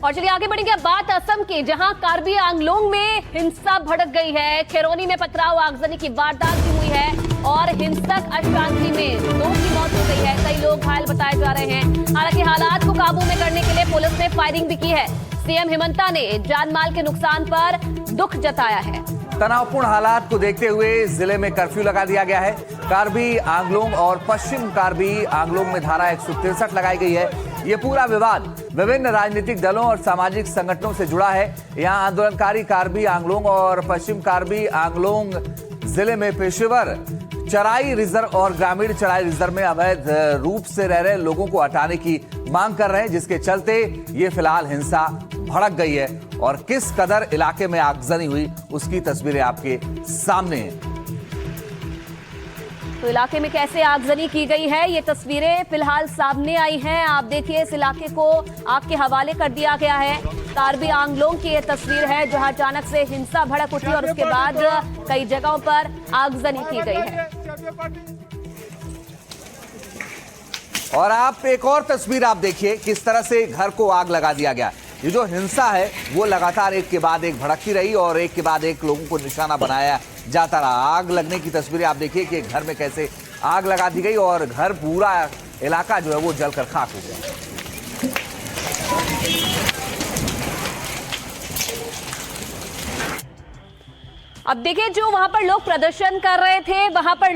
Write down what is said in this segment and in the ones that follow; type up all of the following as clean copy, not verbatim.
और चलिए आगे बढ़ेंगे। अब बात असम की, जहां कार्बी आंगलोंग में हिंसा भड़क गई है। खैरोनी में पथराव आगजनी की वारदात भी हुई है और हिंसक अशांति में 2 की मौत हो गई है। कई लोग घायल बताए जा रहे हैं। हालांकि हालात को काबू में करने के लिए पुलिस ने फायरिंग भी की है। सीएम हिमंता ने जान माल के नुकसान पर दुख जताया है। तनावपूर्ण हालात को देखते हुए जिले में कर्फ्यू लगा दिया गया है। कार्बी आंगलोंग और पश्चिम कार्बी आंगलोंग में धारा 163 लगाई गई है। ये पूरा विवाद विभिन्न राजनीतिक दलों और सामाजिक संगठनों से जुड़ा है। यहाँ आंदोलनकारी कार्बी आंगलोंग और पश्चिम कार्बी आंगलोंग जिले में पेशेवर चराई रिजर्व और ग्रामीण चराई रिजर्व में अवैध रूप से रह रहे लोगों को हटाने की मांग कर रहे हैं, जिसके चलते ये फिलहाल हिंसा भड़क गई है। और किस कदर इलाके में आगजनी हुई उसकी तस्वीरें आपके सामने हैं। तो इलाके में कैसे आगजनी की गई है, ये तस्वीरें फिलहाल सामने आई हैं। आप देखिए, इस इलाके को आग के हवाले कर दिया गया है। कार्बी आंगलोंग की ये तस्वीर है, जहां अचानक से हिंसा भड़क उठी और उसके बाद कई जगहों पर आगजनी की गई है। और आप एक और तस्वीर आप देखिए, किस तरह से घर को आग लगा दिया गया। ये जो हिंसा है वो लगातार एक के बाद एक भड़कती रही और एक के बाद एक लोगों को निशाना बनाया जाता रहा। आग लगने की तस्वीरें आप देखिए कि घर में कैसे आग लगा दी गई और घर पूरा इलाका जो है वो जलकर खाक हो गया। अब देखिए, जो वहां पर लोग प्रदर्शन कर रहे थे, वहां पर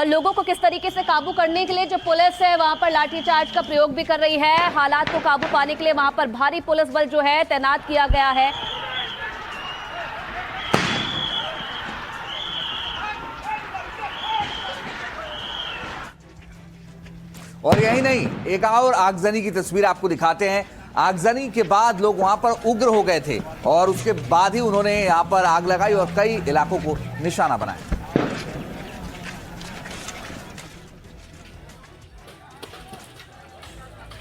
लोगों को किस तरीके से काबू करने के लिए जो पुलिस है वहां पर लाठीचार्ज का प्रयोग भी कर रही है। हालात को काबू पाने के लिए वहां पर भारी पुलिस बल जो है तैनात किया गया है। और यही नहीं, एक और आगजनी की तस्वीर आपको दिखाते हैं। आगजनी के बाद लोग वहां पर उग्र हो गए थे और उसके बाद ही उन्होंने यहां पर आग लगाई और कई इलाकों को निशाना बनाया।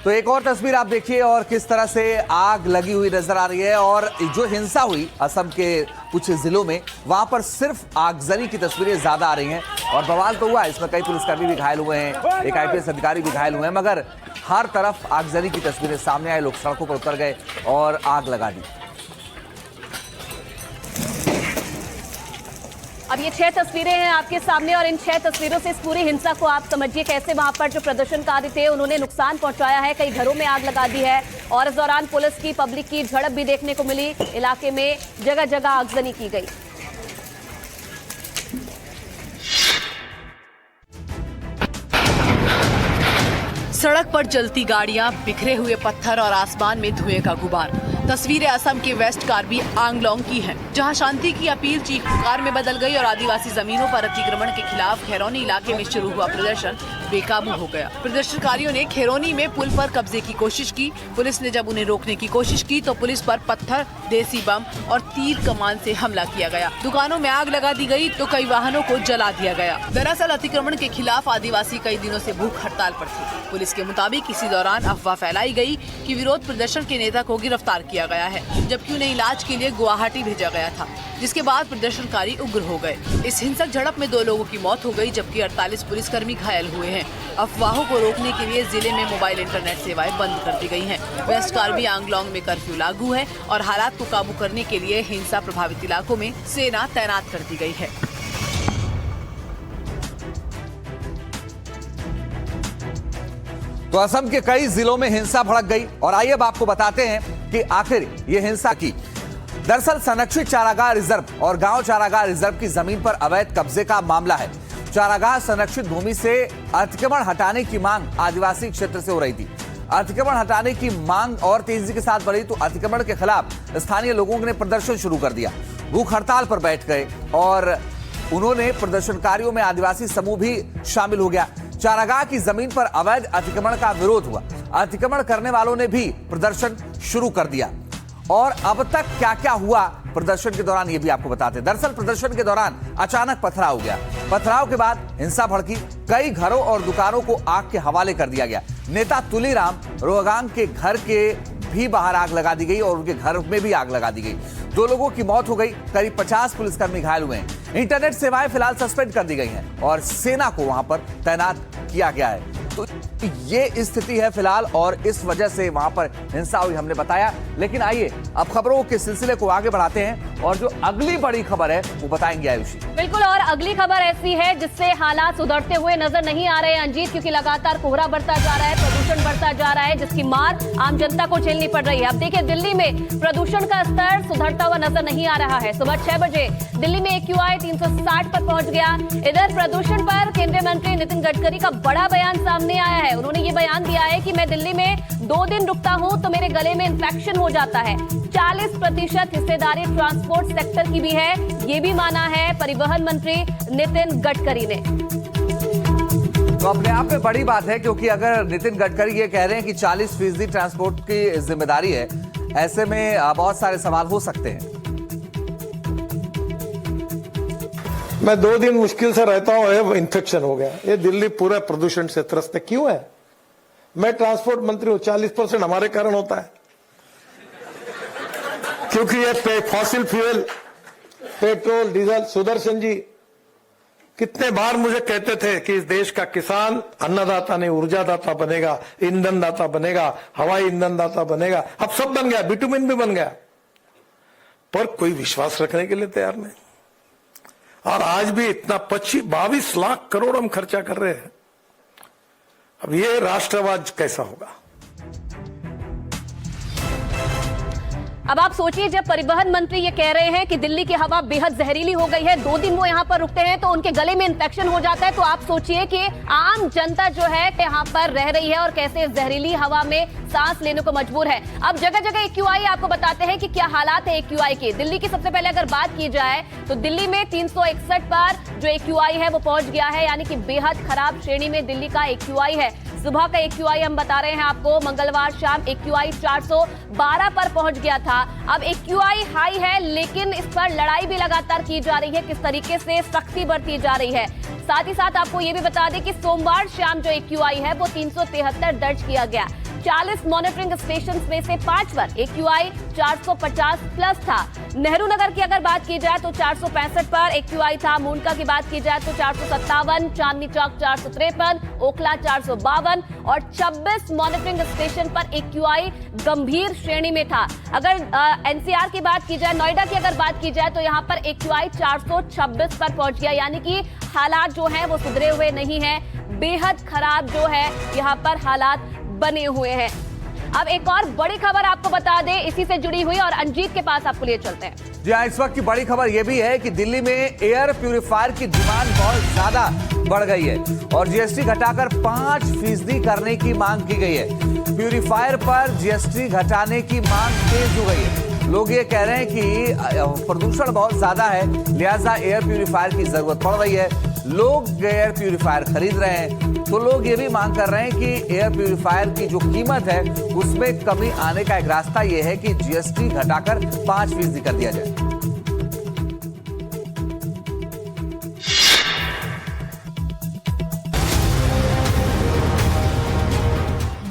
तो एक और तस्वीर आप देखिए और किस तरह से आग लगी हुई नजर आ रही है। और जो हिंसा हुई असम के कुछ जिलों में, वहां पर सिर्फ आगजनी की तस्वीरें ज्यादा आ रही हैं। और बवाल तो हुआ, इसमें कई पुलिसकर्मी भी घायल हुए हैं, एक आईपीएस अधिकारी भी घायल हुए हैं, मगर हर तरफ आगजनी की तस्वीरें सामने आई। लोग सड़कों पर उतर गए और आग लगा दी। अब ये 6 तस्वीरें हैं आपके सामने और इन 6 तस्वीरों से इस पूरी हिंसा को आप समझिए कैसे वहां पर जो प्रदर्शनकारी थे उन्होंने नुकसान पहुंचाया है। कई घरों में आग लगा दी है और इस दौरान पुलिस की पब्लिक की झड़प भी देखने को मिली। इलाके में जगह जगह आगजनी की गई। सड़क पर जलती गाड़ियां, बिखरे हुए पत्थर और आसमान में धुएं का गुबार। तस्वीरें असम के वेस्ट कार्बी आंगलोंग की हैं, जहां शांति की अपील चीख पुकार में बदल गई और आदिवासी जमीनों पर अतिक्रमण के खिलाफ खैरोनी इलाके में शुरू हुआ प्रदर्शन बेकाबू हो गया। प्रदर्शनकारियों ने खैरोनी में पुल पर कब्जे की कोशिश की। पुलिस ने जब उन्हें रोकने की कोशिश की तो पुलिस पर पत्थर, देसी बम और तीर कमान से हमला किया गया। दुकानों में आग लगा दी गई तो कई वाहनों को जला दिया गया। दरअसल अतिक्रमण के खिलाफ आदिवासी कई दिनों से भूख हड़ताल पर थे। पुलिस के मुताबिक इसी दौरान अफवाह फैलाई गई कि विरोध प्रदर्शन के नेता को गिरफ्तार किया गया है, जबकि उन्हें इलाज के लिए गुवाहाटी भेजा गया था, जिसके बाद प्रदर्शनकारी उग्र हो गए। इस हिंसक झड़प में 2 लोगों की मौत हो गई, जबकि 48 पुलिसकर्मी घायल हुए हैं। अफवाहों को रोकने के लिए जिले में मोबाइल इंटरनेट सेवाएं बंद कर दी गई हैं। वेस्ट कार्बी आंगलोंग में कर्फ्यू लागू है और हालात को काबू करने के लिए हिंसा प्रभावित इलाकों में सेना तैनात कर दी गई है। तो असम के कई जिलों में हिंसा भड़क गई और आइए अब आपको बताते हैं कि आखिर ये हिंसा की। दरअसल संरक्षित चारागाह रिजर्व और गांव चारागाह रिजर्व की जमीन पर अवैध कब्जे का मामला है। चारागाह संरक्षित भूमि से अतिक्रमण हटाने की मांग आदिवासी क्षेत्र से हो रही थी। अतिक्रमण हटाने की मांग और तेजी के साथ बढ़ी तो अतिक्रमण के खिलाफ स्थानीय लोगों ने प्रदर्शन शुरू कर दिया। भूख हड़ताल पर बैठ गए और उन्होंने प्रदर्शनकारियों में आदिवासी समूह भी शामिल हो गया। चारागाह की जमीन पर अवैध अतिक्रमण का विरोध हुआ। अतिक्रमण करने वालों ने भी प्रदर्शन शुरू कर दिया। और अब तक क्या क्या हुआ प्रदर्शन के दौरान ये भी आपको बताते हैं। दरअसल प्रदर्शन के दौरान अचानक पथराव हो गया। पथराव के बाद हिंसा भड़की। कई घरों और दुकानों को आग के हवाले कर दिया गया। नेता तुलीराम रोगांग के घर के भी बाहर आग लगा दी गई और उनके घर में भी आग लगा दी गई। 2 लोगों की मौत हो गई, करीब 50 पुलिसकर्मी घायल हुए हैं। इंटरनेट सेवाएं फिलहाल सस्पेंड कर दी गई हैं और सेना को वहां पर तैनात किया गया है। तो ये स्थिति है फिलहाल और इस वजह से वहां पर हिंसा हुई, हमने बताया। लेकिन आइए अब खबरों के सिलसिले को आगे बढ़ाते हैं और जो अगली बड़ी खबर है वो बताएंगे आयुषी। बिल्कुल, और अगली खबर ऐसी है जिससे हालात सुधरते हुए नजर नहीं आ रहे हैं अंजीत, क्योंकि लगातार कोहरा बढ़ता जा रहा है, प्रदूषण बढ़ता जा रहा है, जिसकी मार आम जनता को झेलनी पड़ रही है। अब देखिए, दिल्ली में प्रदूषण का स्तर सुधरता हुआ नजर नहीं आ रहा है। सुबह 6 बजे दिल्ली में AQI 360 पर पहुंच गया। इधर प्रदूषण पर केंद्रीय मंत्री नितिन गडकरी का बड़ा बयान सामने आया है। उन्होंने ये बयान दिया है कि मैं दिल्ली में 2 दिन रुकता हूं तो मेरे गले में इन्फेक्शन हो जाता है। 40% हिस्सेदारी ट्रांसपोर्ट सेक्टर की भी है, ये भी माना है परिवहन मंत्री नितिन गडकरी ने। तो अपने आप में बड़ी बात है, क्योंकि अगर नितिन गडकरी ये कह रहे हैं कि 40% ट्रांसपोर्ट की जिम्मेदारी है, ऐसे में बहुत सारे सवाल हो सकते हैं। मैं 2 दिन मुश्किल से रहता हूं, इन्फेक्शन हो गया। ये दिल्ली पूरा प्रदूषण से त्रस्त है। क्यों है? मैं ट्रांसपोर्ट मंत्री हूं, 40% हमारे कारण होता है, क्योंकि ये fossil fuel, petrol, diesel. Sudarshan ji कितने बार मुझे कहते थे कि इस देश का किसान अन्नदाता नहीं ऊर्जादाता बनेगा, ईंधन दाता बनेगा, हवाई ईंधन दाता बनेगा। अब सब बन गया, बिटुमिन भी बन गया, पर कोई विश्वास रखने के लिए तैयार नहीं। और आज भी इतना 22 लाख करोड़ हम खर्चा कर रहे हैं। अब ये राष्ट्रवाद कैसा होगा? अब आप सोचिए, जब परिवहन मंत्री ये कह रहे हैं कि दिल्ली की हवा बेहद जहरीली हो गई है, 2 दिन वो यहाँ पर रुकते हैं तो उनके गले में इन्फेक्शन हो जाता है, तो आप सोचिए कि आम जनता जो है यहाँ पर रह रही है और कैसे जहरीली हवा में सांस लेने को मजबूर है। अब जगह जगह AQI आपको बताते हैं कि क्या हालात है AQI के। दिल्ली की सबसे पहले अगर बात की जाए तो दिल्ली में 361 पर जो AQI है वो पहुंच गया है, यानी कि बेहद खराब श्रेणी में दिल्ली का AQI है। सुबह का AQI हम बता रहे हैं आपको, मंगलवार शाम AQI 412 पर पहुंच गया था। अब AQI हाई है, लेकिन इस पर लड़ाई भी लगातार की जा रही है, किस तरीके से सख्ती बरती जा रही है। साथ ही साथ आपको ये भी बता दें कि सोमवार शाम जो AQI है वो 373 दर्ज किया गया। 40 मॉनिटरिंग स्टेशन में से 5 पर AQI 450 प्लस था। नेहरू नगर की अगर बात की जाए तो 465 पर AQI था। मुंडका की बात की जाए तो 457, चांदनी चौक 453, ओखला 452 और 26 मॉनिटरिंग स्टेशन पर AQI गंभीर श्रेणी में था। अगर NCR की बात की जाए, नोएडा की अगर बात की जाए तो यहाँ पर AQI 426 पर पहुंच गया, यानी कि हालात जो हैं वो सुधरे हुए नहीं है, बेहद खराब जो है यहाँ पर हालात बने हुए हैं। अब एक और बड़ी खबर आपको बता दें इसी से जुड़ी हुई, और अंजीत के पास आपको लिए चलते हैं। जी हाँ, इस वक्त की बड़ी खबर यह भी है कि दिल्ली में एयर प्यूरिफायर की डिमांड बहुत ज्यादा बढ़ गई है और GST घटाकर 5% करने की मांग की गई है। प्यूरिफायर पर GST घटाने की मांग तेज हो गई है। लोग ये कह रहे हैं कि प्रदूषण बहुत ज्यादा है, लिहाजा एयर प्यूरिफायर की जरूरत पड़ रही है। लोग एयर प्यूरिफायर खरीद रहे हैं, तो लोग ये भी मांग कर रहे हैं कि एयर प्यूरिफायर की जो कीमत है उसमें कमी आने का एक रास्ता ये है कि GST घटाकर 5% कर दिया जाए।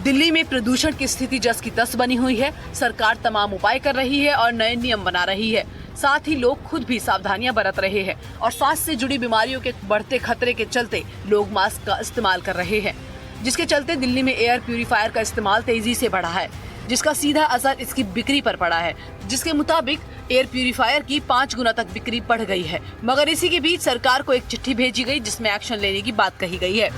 दिल्ली में प्रदूषण की स्थिति जस की तस बनी हुई है। सरकार तमाम उपाय कर रही है और नए नियम बना रही है। साथ ही लोग खुद भी सावधानियां बरत रहे हैं और सांस से जुड़ी बीमारियों के बढ़ते खतरे के चलते लोग मास्क का इस्तेमाल कर रहे हैं, जिसके चलते दिल्ली में एयर प्यूरिफायर का इस्तेमाल तेजी से बढ़ा है, जिसका सीधा असर इसकी बिक्री पर पड़ा है। जिसके मुताबिक एयर प्यूरिफायर की 5 गुना तक बिक्री बढ़ गई है। मगर इसी के बीच सरकार को एक चिट्ठी भेजी गई जिसमें एक्शन लेने की बात कही गई है।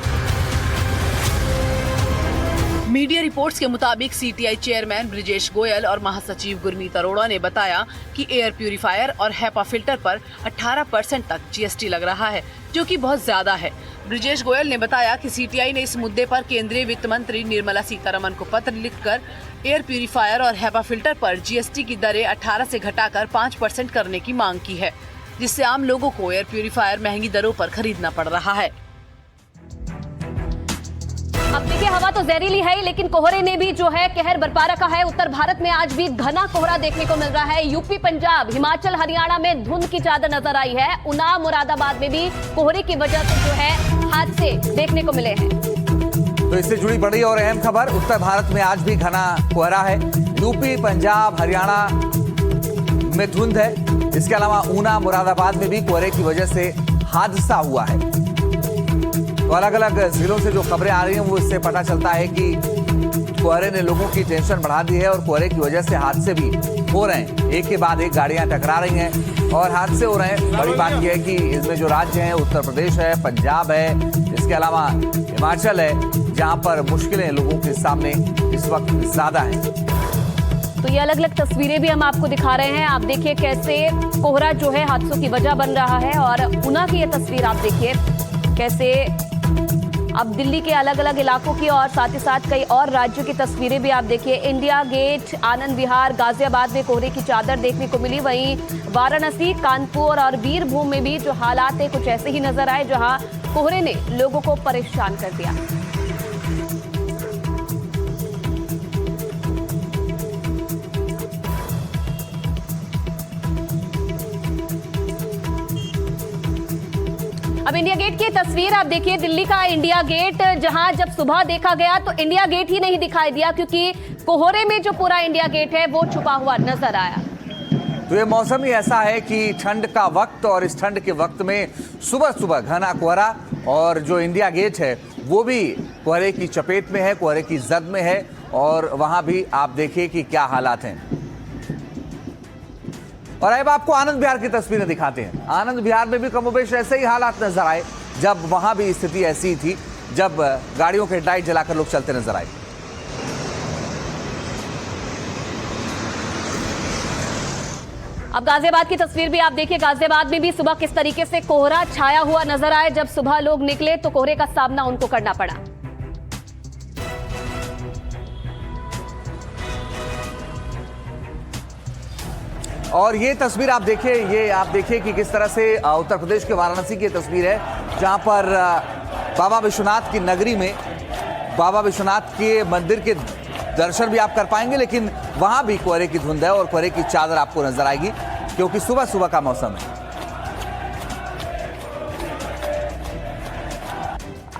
मीडिया रिपोर्ट्स के मुताबिक CTI चेयरमैन ब्रिजेश गोयल और महासचिव गुरमीत अरोड़ा ने बताया कि एयर प्यूरिफायर और HEPA फिल्टर पर 18% तक GST लग रहा है, जो कि बहुत ज्यादा है। ब्रिजेश गोयल ने बताया कि CTI ने इस मुद्दे पर केंद्रीय वित्त मंत्री निर्मला सीतारमण को पत्र लिखकर एयर प्यूरिफायर और HEPA फिल्टर पर GST की दरें 18 से घटाकर 5% करने की मांग की है, जिससे आम लोगों को एयर प्यूरिफायर महंगी दरों पर खरीदना पड़ रहा है। अब देखिए, हवा तो जहरीली है, लेकिन कोहरे ने भी जो है कहर बरपा रखा है। उत्तर भारत में आज भी घना कोहरा देखने को मिल रहा है। यूपी, पंजाब, हिमाचल, हरियाणा में धुंध की चादर नजर आई है। उन्नाव, मुरादाबाद में भी कोहरे की वजह से जो है हादसे देखने को मिले हैं। तो इससे जुड़ी बड़ी और अहम खबर, उत्तर भारत में आज भी घना कोहरा है। यूपी, पंजाब, हरियाणा में धुंध है। इसके अलावा ऊना, मुरादाबाद में भी कोहरे की वजह से हादसा हुआ है। तो अलग अलग जिलों से जो खबरें आ रही हैं वो इससे पता चलता है कि कोहरे ने लोगों की टेंशन बढ़ा दी है और कोहरे की वजह से हादसे भी हो रहे हैं। एक के बाद एक गाड़ियां टकरा रही हैं और हादसे हो रहे हैं। बड़ी बात यह है कि इसमें जो राज्य हैं उत्तर प्रदेश है, पंजाब है, इसके अलावा हिमाचल है, जहां पर मुश्किलें लोगों के सामने इस वक्त ज्यादा हैं। तो ये अलग अलग तस्वीरें भी हम आपको दिखा रहे हैं। आप देखिए कैसे कोहरा जो है हादसों की वजह बन रहा है और ऊना की ये तस्वीर आप देखिए कैसे अब दिल्ली के अलग अलग इलाकों की और साथ ही साथ कई और राज्यों की तस्वीरें भी आप देखिए। इंडिया गेट, आनंद विहार, गाजियाबाद में कोहरे की चादर देखने को मिली। वहीं वाराणसी, कानपुर और बीरभूम में भी जो हालात है कुछ ऐसे ही नजर आए, जहां कोहरे ने लोगों को परेशान कर दिया। अब इंडिया गेट की तस्वीर आप देखिए, दिल्ली का इंडिया गेट, जहां जब सुबह देखा गया तो इंडिया गेट ही नहीं दिखाई दिया क्योंकि कोहरे में जो पूरा इंडिया गेट है वो छुपा हुआ नजर आया। तो ये मौसम ही ऐसा है कि ठंड का वक्त और इस ठंड के वक्त में सुबह सुबह घना कोहरा और जो इंडिया गेट है वो भी कोहरे की चपेट में है, कोहरे की जद में है और वहां भी आप देखिए कि क्या हालात हैं। और अब आपको आनंद विहार की तस्वीरें दिखाते हैं। आनंद विहार में भी कमोबेश ऐसे ही हालात नजर आए, जब वहां भी स्थिति ऐसी थी जब गाड़ियों के हेडलाइट जलाकर लोग चलते नजर आए। अब गाजियाबाद की तस्वीर भी आप देखिए, गाजियाबाद में भी सुबह किस तरीके से कोहरा छाया हुआ नजर आए। जब सुबह लोग निकले तो कोहरे का सामना उनको करना पड़ा। और ये तस्वीर आप देखिए, ये आप देखिए कि किस तरह से उत्तर प्रदेश के वाराणसी की तस्वीर है, जहां पर बाबा विश्वनाथ की नगरी में बाबा विश्वनाथ के मंदिर के दर्शन भी आप कर पाएंगे, लेकिन वहां भी कोहरे की धुंध है और कोहरे की चादर आपको नजर आएगी क्योंकि सुबह सुबह का मौसम है।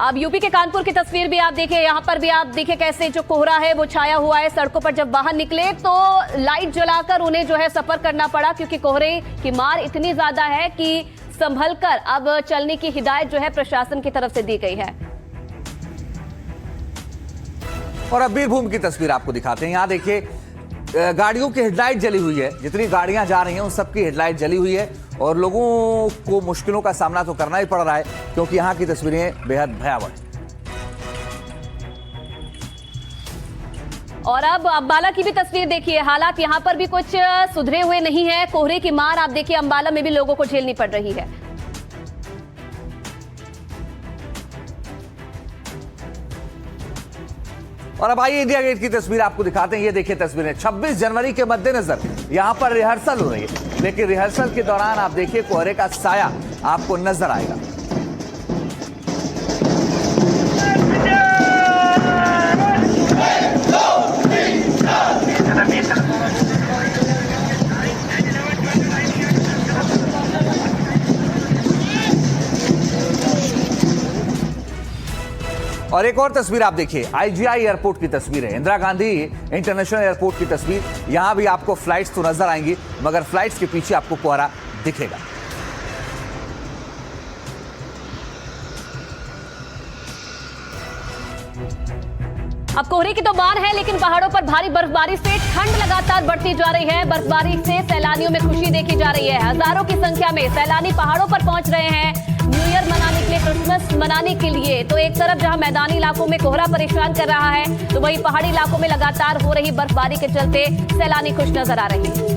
अब यूपी के कानपुर की तस्वीर भी आप देखिए, यहां पर भी आप देखिए कैसे जो कोहरा है वो छाया हुआ है। सड़कों पर जब बाहर निकले तो लाइट जलाकर उन्हें जो है सफर करना पड़ा क्योंकि कोहरे की मार इतनी ज्यादा है कि संभलकर अब चलने की हिदायत जो है प्रशासन की तरफ से दी गई है। और अब बीरभूम की तस्वीर आपको दिखाते हैं। यहां देखिए गाड़ियों की हेडलाइट जली हुई है, जितनी गाड़ियां जा रही हैं उन सबकी हेडलाइट जली हुई है और लोगों को मुश्किलों का सामना तो करना ही पड़ रहा है क्योंकि यहां की तस्वीरें बेहद भयावह। और अब अंबाला की भी तस्वीर देखिए, हालात यहां पर भी कुछ सुधरे हुए नहीं है। कोहरे की मार आप देखिए अंबाला में भी लोगों को झेलनी पड़ रही है। और अब आइए इंडिया गेट की तस्वीर आपको दिखाते हैं। ये देखिए तस्वीरें 26 जनवरी के मद्देनजर यहां पर रिहर्सल हो रही है, लेकिन रिहर्सल के दौरान आप देखिए कोहरे का साया आपको नजर आएगा। और एक और तस्वीर आप देखिए, आईजीआई एयरपोर्ट की तस्वीर है, इंदिरा गांधी इंटरनेशनल एयरपोर्ट की तस्वीर। यहां भी आपको फ्लाइट्स तो नजर आएंगी मगर फ्लाइट्स के पीछे आपको कोहरा दिखेगा। अब कोहरे की तो बाढ़ है, लेकिन पहाड़ों पर भारी बर्फबारी से ठंड लगातार बढ़ती जा रही है। बर्फबारी से सैलानियों में खुशी देखी जा रही है। हजारों की संख्या में सैलानी पहाड़ों पर पहुंच रहे हैं न्यू ईयर मनाने के लिए, क्रिसमस मनाने के लिए। तो एक तरफ जहां मैदानी इलाकों में कोहरा परेशान कर रहा है, तो वहीं पहाड़ी इलाकों में लगातार हो रही बर्फबारी के चलते सैलानी खुश नजर आ रहे हैं।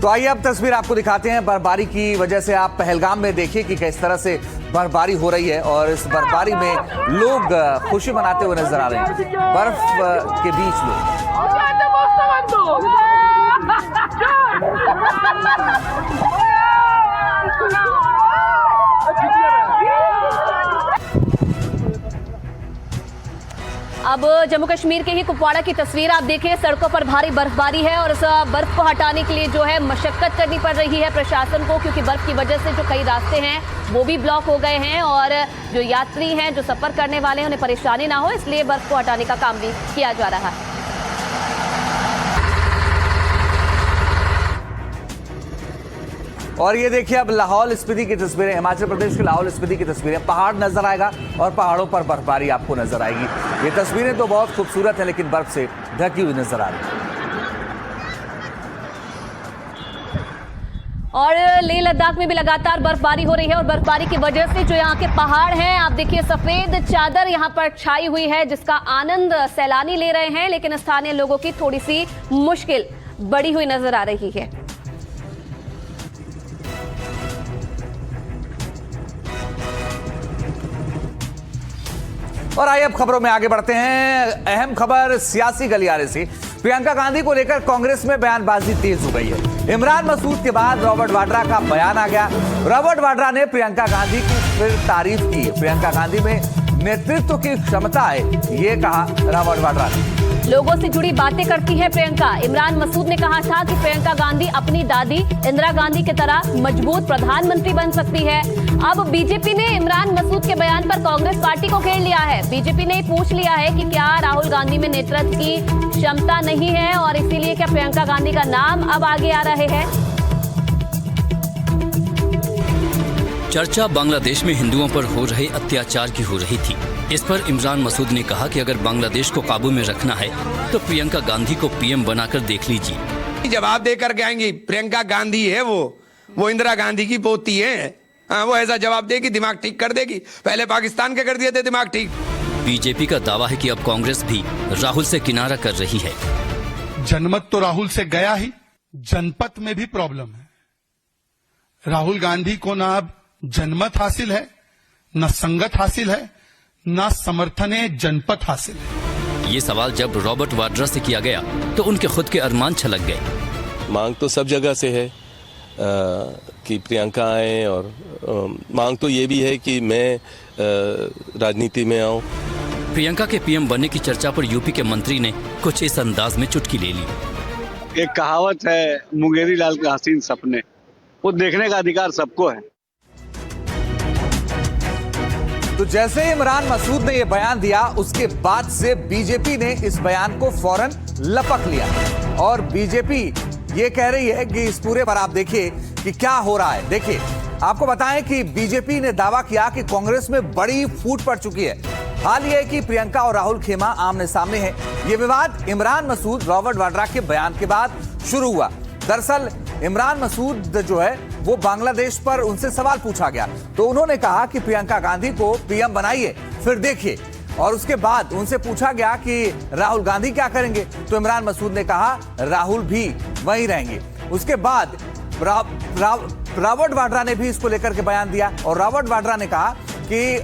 तो आइए अब तस्वीर आपको दिखाते हैं। बर्फबारी की वजह से आप पहलगाम में देखिए कि किस तरह से बर्फबारी हो रही है और इस बर्फबारी में लोग खुशी मनाते हुए नजर आ रहे हैं। बर्फ के बीच लोग अब जम्मू कश्मीर के ही कुपवाड़ा की तस्वीर आप देखें, सड़कों पर भारी बर्फबारी है और इस बर्फ को हटाने के लिए जो है मशक्कत करनी पड़ रही है प्रशासन को, क्योंकि बर्फ की वजह से जो कई रास्ते हैं वो भी ब्लॉक हो गए हैं और जो यात्री हैं, जो सफर करने वाले हैं, उन्हें परेशानी ना हो, इसलिए बर्फ को हटाने का काम भी किया जा रहा है। और ये देखिए अब लाहौल स्पीति की तस्वीरें, हिमाचल प्रदेश के लाहौल स्पीति की तस्वीरें, पहाड़ नजर आएगा और पहाड़ों पर बर्फबारी आपको नजर आएगी। ये तस्वीरें तो बहुत खूबसूरत हैं लेकिन बर्फ से ढकी हुई नजर आ रही है। और लेह लद्दाख में भी लगातार बर्फबारी हो रही है और बर्फबारी की वजह से जो यहाँ के पहाड़ हैं, आप देखिए सफेद चादर यहाँ पर छाई हुई है जिसका आनंद सैलानी ले रहे हैं, लेकिन स्थानीय लोगों की थोड़ी सी मुश्किल बढ़ी हुई नजर आ रही है। और आइए अब खबरों में आगे बढ़ते हैं। अहम खबर सियासी गलियारे से। प्रियंका गांधी को लेकर कांग्रेस में बयानबाजी तेज हो गई है। इमरान मसूद के बाद रॉबर्ट वाड्रा का बयान आ गया। रॉबर्ट वाड्रा ने प्रियंका गांधी की फिर तारीफ की। प्रियंका गांधी में नेतृत्व की क्षमता है, ये कहा रॉबर्ट वाड्रा ने। लोगों से जुड़ी बातें करती है प्रियंका। इमरान मसूद ने कहा था कि प्रियंका गांधी अपनी दादी इंदिरा गांधी की तरह मजबूत प्रधानमंत्री बन सकती है। अब बीजेपी ने इमरान मसूद के बयान पर कांग्रेस पार्टी को घेर लिया है। बीजेपी ने पूछ लिया है कि क्या राहुल गांधी में नेतृत्व की क्षमता नहीं है और इसीलिए क्या प्रियंका गांधी का नाम अब आगे आ रहे हैं। चर्चा बांग्लादेश में हिंदुओं पर हो रहे अत्याचार की हो रही थी। इस पर इमरान मसूद ने कहा कि अगर बांग्लादेश को काबू में रखना है तो प्रियंका गांधी को पीएम बनाकर देख लीजिए। जवाब देकर के आएंगी। प्रियंका गांधी है वो इंदिरा गांधी की पोती है। हाँ, वो ऐसा जवाब देगी, दिमाग ठीक कर देगी। पहले पाकिस्तान के कर दिए थे दिमाग ठीक। बीजेपी का दावा है कि अब कांग्रेस भी राहुल से किनारा कर रही है। जनमत तो राहुल से गया ही, जनपद में भी प्रॉब्लम है। राहुल गांधी को ना अब जनमत हासिल है, न संगत हासिल है, न समर्थन जनपद हासिल है। ये सवाल जब रॉबर्ट वाड्रा से किया गया तो उनके खुद के अरमान छलक गए। मांग तो सब जगह से है कि प्रियंका आए और मांग तो ये भी है कि मैं राजनीति में आऊं। प्रियंका के पीएम बनने की चर्चा पर यूपी के मंत्री ने कुछ इस अंदाज में चुटकी ले ली। एक कहावत है, मुंगेरी लाल के हसीन सपने, वो देखने का अधिकार सबको है। तो जैसे ही इमरान मसूद ने यह बयान दिया, उसके बाद से बीजेपी ने इस बयान को फौरन लपक लिया और बीजेपी ये कह रही है कि इस पूरे पर आप देखिए कि क्या हो रहा है। देखिए, आपको बताएं कि बीजेपी ने दावा किया कि कांग्रेस में बड़ी फूट पड़ चुकी है। हाल यह है कि प्रियंका और राहुल खेमा आमने सामने हैं। यह विवाद इमरान मसूद रॉबर्ट वाड्रा के बयान के बाद शुरू हुआ। दरअसल इमरान मसूद जो है वो बांग्लादेश पर उनसे सवाल पूछा गया तो उन्होंने कहा कि प्रियंका गांधी को पीएम बनाइए फिर देखिए, और उसके बाद उनसे पूछा गया कि राहुल गांधी क्या करेंगे तो इमरान मसूद ने कहा राहुल भी वहीं रहेंगे। उसके बाद रॉबर्ट वाड्रा ने भी इसको लेकर के बयान दिया और रॉबर्ट वाड्रा ने कहा कि